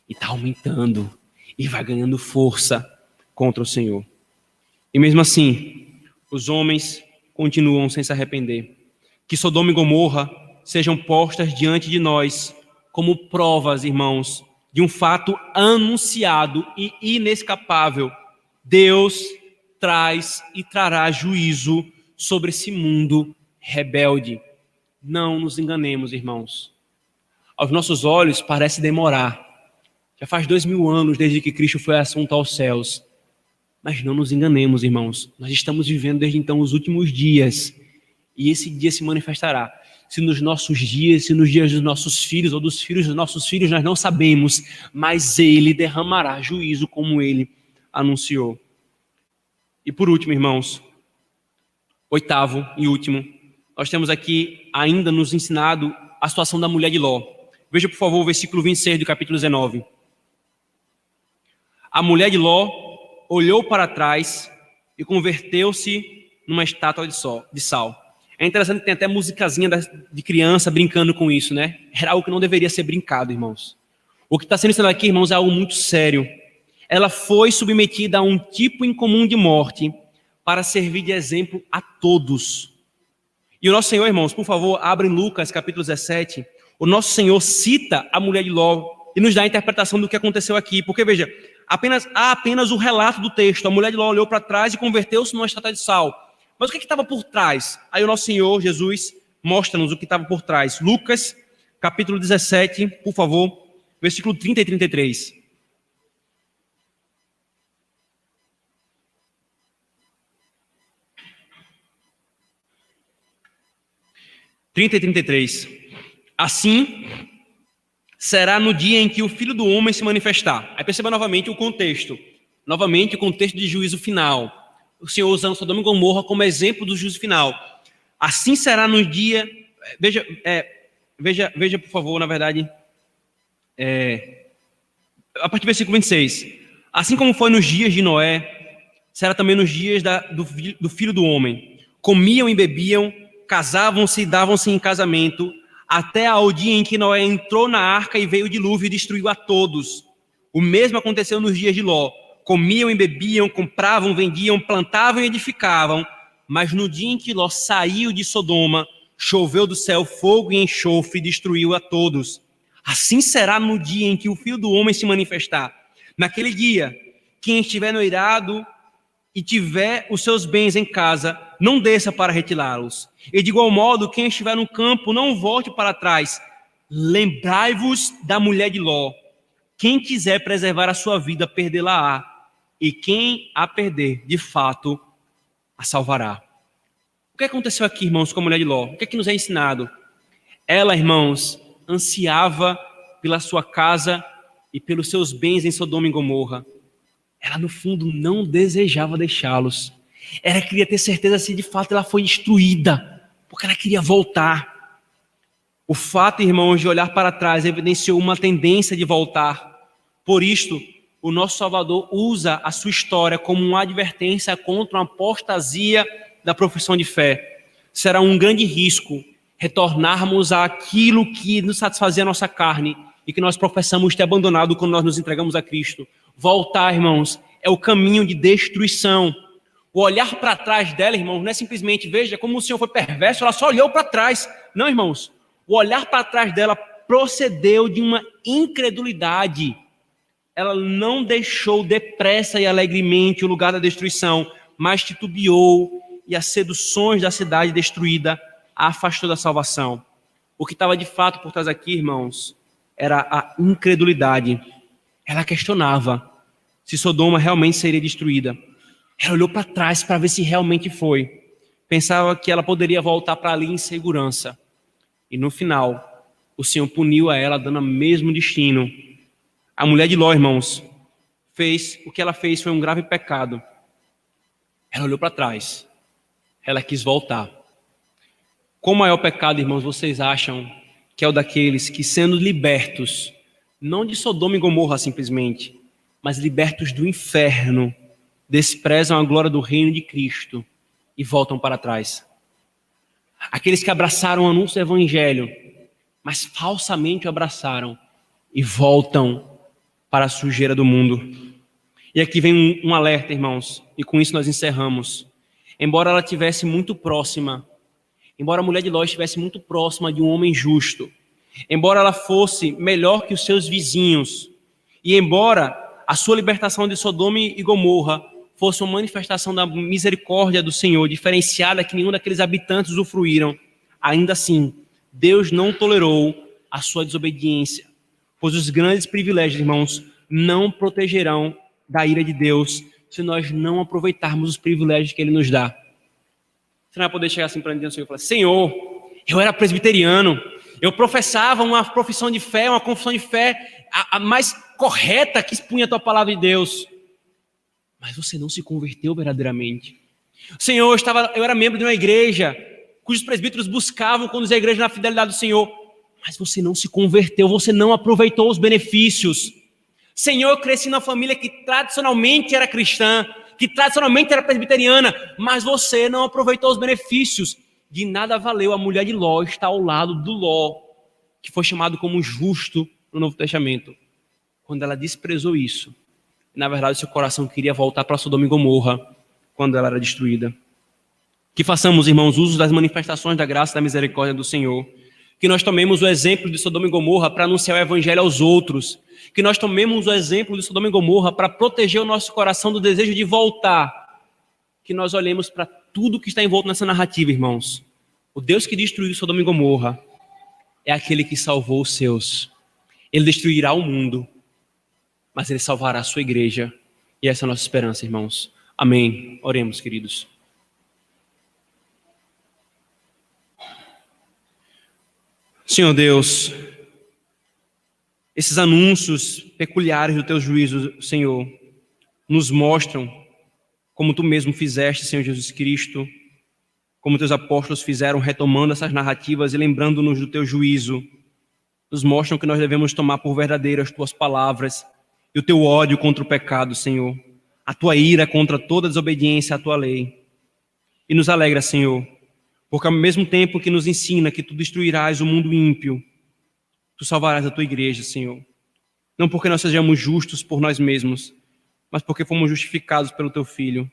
e está aumentando e vai ganhando força contra o Senhor. E mesmo assim, os homens continuam sem se arrepender. Que Sodoma e Gomorra sejam postas diante de nós como provas, irmãos, de um fato anunciado e inescapável. Deus traz e trará juízo sobre esse mundo rebelde. Não nos enganemos, irmãos. Aos nossos olhos parece demorar. Já faz 2000 anos desde que Cristo foi assunto aos céus. Mas não nos enganemos, irmãos. Nós estamos vivendo desde então os últimos dias. E esse dia se manifestará. Se nos nossos dias, se nos dias dos nossos filhos ou dos filhos dos nossos filhos, nós não sabemos. Mas Ele derramará juízo como Ele anunciou. E por último, irmãos, oitavo e último, nós temos aqui ainda nos ensinado a situação da mulher de Ló. Veja, por favor, o versículo 26 do capítulo 19. A mulher de Ló olhou para trás e converteu-se numa estátua de sal. É interessante que tem até musicazinha de criança brincando com isso, né? Era algo que não deveria ser brincado, irmãos. O que está sendo ensinado aqui, irmãos, é algo muito sério. Ela foi submetida a um tipo incomum de morte para servir de exemplo a todos. E o nosso Senhor, irmãos, por favor, abra em Lucas capítulo 17. O nosso Senhor cita a mulher de Ló e nos dá a interpretação do que aconteceu aqui. Porque, veja, há apenas o relato do texto. A mulher de Ló olhou para trás e converteu-se numa estátua de sal. Mas o que estava por trás? Aí o nosso Senhor, Jesus, mostra-nos o que estava por trás. Lucas capítulo 17, por favor, versículo 30 e 33. 30 e 33. Assim será no dia em que o Filho do Homem se manifestar. Aí perceba novamente o contexto. Novamente o contexto de juízo final. O Senhor usando Sodoma e Gomorra como exemplo do juízo final. Assim será no dia... Veja, por favor, na verdade... a partir do versículo 26. Assim como foi nos dias de Noé, será também nos dias do Filho do Homem. Comiam e bebiam, casavam-se e davam-se em casamento, até ao dia em que Noé entrou na arca e veio o dilúvio e destruiu a todos. O mesmo aconteceu nos dias de Ló. Comiam e bebiam, compravam, vendiam, plantavam e edificavam. Mas no dia em que Ló saiu de Sodoma, choveu do céu fogo e enxofre e destruiu a todos. Assim será no dia em que o Filho do Homem se manifestar. Naquele dia, quem estiver no eirado e tiver os seus bens em casa, não desça para retirá-los. E de igual modo, quem estiver no campo, não volte para trás. Lembrai-vos da mulher de Ló. Quem quiser preservar a sua vida, perdê-la-á. E quem a perder, de fato, a salvará. O que aconteceu aqui, irmãos, com a mulher de Ló? O que é que nos é ensinado? Ela, irmãos, ansiava pela sua casa e pelos seus bens em Sodoma e Gomorra. Ela, no fundo, não desejava deixá-los. Ela queria ter certeza se de fato ela foi destruída, porque ela queria voltar. O fato, irmãos, de olhar para trás evidenciou uma tendência de voltar. Por isto, o nosso Salvador usa a sua história como uma advertência contra uma apostasia da profissão de fé. Será um grande risco retornarmos àquilo que nos satisfazia a nossa carne e que nós professamos ter abandonado quando nós nos entregamos a Cristo. Voltar, irmãos, é o caminho de destruição. O olhar para trás dela, irmãos, não é simplesmente, veja como o Senhor foi perverso, ela só olhou para trás. Não, irmãos, o olhar para trás dela procedeu de uma incredulidade. Ela não deixou depressa e alegremente o lugar da destruição, mas titubeou, e as seduções da cidade destruída a afastou da salvação. O que estava de fato por trás aqui, irmãos, era a incredulidade. Ela questionava se Sodoma realmente seria destruída. Ela olhou para trás para ver se realmente foi. Pensava que ela poderia voltar para ali em segurança. E no final, o Senhor puniu a ela, dando o mesmo destino. A mulher de Ló, irmãos, o que ela fez foi um grave pecado. Ela olhou para trás. Ela quis voltar. Qual o maior pecado, irmãos, vocês acham que é o daqueles que, sendo libertos, não de Sodoma e Gomorra simplesmente, mas libertos do inferno, desprezam a glória do reino de Cristo e voltam para trás? Aqueles que abraçaram o anúncio do evangelho, mas falsamente o abraçaram e voltam para a sujeira do mundo. E aqui vem um alerta, irmãos, e com isso nós encerramos. Embora ela estivesse muito próxima, embora a mulher de Ló estivesse muito próxima de um homem justo, embora ela fosse melhor que os seus vizinhos, e embora a sua libertação de Sodoma e Gomorra fosse uma manifestação da misericórdia do Senhor, diferenciada que nenhum daqueles habitantes usufruíram, ainda assim, Deus não tolerou a sua desobediência, pois os grandes privilégios, irmãos, não protegerão da ira de Deus se nós não aproveitarmos os privilégios que Ele nos dá. Você não vai poder chegar assim para Deus e falar: Senhor, eu era presbiteriano, eu professava uma profissão de fé, uma confissão de fé a mais correta que expunha a tua palavra de Deus, mas você não se converteu verdadeiramente. Senhor, eu era membro de uma igreja cujos presbíteros buscavam conduzir a igreja na fidelidade do Senhor, mas você não se converteu, você não aproveitou os benefícios. Senhor, eu cresci numa família que tradicionalmente era cristã, que tradicionalmente era presbiteriana, mas você não aproveitou os benefícios. De nada valeu a mulher de Ló estar ao lado do Ló, que foi chamado como justo no Novo Testamento, quando ela desprezou isso. Na verdade, seu coração queria voltar para Sodoma e Gomorra quando ela era destruída. Que façamos, irmãos, uso das manifestações da graça e da misericórdia do Senhor. Que nós tomemos o exemplo de Sodoma e Gomorra para anunciar o evangelho aos outros. Que nós tomemos o exemplo de Sodoma e Gomorra para proteger o nosso coração do desejo de voltar. Que nós olhemos para tudo que está envolto nessa narrativa, irmãos. O Deus que destruiu Sodoma e Gomorra é aquele que salvou os seus. Ele destruirá o mundo, mas Ele salvará a sua igreja. E essa é a nossa esperança, irmãos. Amém. Oremos, queridos. Senhor Deus, esses anúncios peculiares do Teu juízo, Senhor, nos mostram como Tu mesmo fizeste, Senhor Jesus Cristo, como Teus apóstolos fizeram, retomando essas narrativas e lembrando-nos do Teu juízo. Nos mostram que nós devemos tomar por verdadeiras Tuas palavras e o Teu ódio contra o pecado, Senhor, a Tua ira contra toda desobediência à Tua lei. E nos alegra, Senhor, porque ao mesmo tempo que nos ensina que Tu destruirás o mundo ímpio, Tu salvarás a Tua igreja, Senhor. Não porque nós sejamos justos por nós mesmos, mas porque fomos justificados pelo Teu Filho.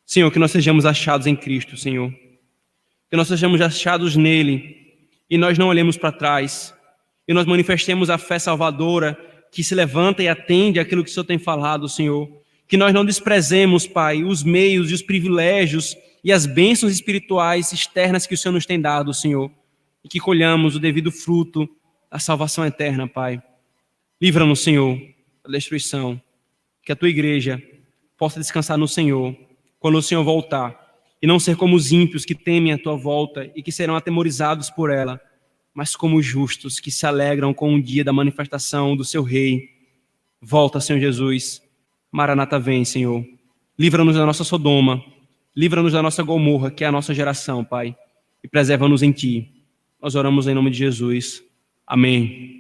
Senhor, que nós sejamos achados em Cristo, Senhor. Que nós sejamos achados nele e nós não olhemos para trás. E nós manifestemos a fé salvadora que se levanta e atende àquilo que o Senhor tem falado, Senhor. Que nós não desprezemos, Pai, os meios e os privilégios e as bênçãos espirituais externas que o Senhor nos tem dado, Senhor. E que colhamos o devido fruto da salvação eterna, Pai. Livra-nos, Senhor, da destruição. Que a Tua igreja possa descansar no Senhor quando o Senhor voltar. E não ser como os ímpios que temem a Tua volta e que serão atemorizados por ela, mas como os justos que se alegram com o dia da manifestação do Seu Rei. Volta, Senhor Jesus. Maranata vem, Senhor. Livra-nos da nossa Sodoma. Livra-nos da nossa Gomorra, que é a nossa geração, Pai. E preserva-nos em Ti. Nós oramos em nome de Jesus. Amém.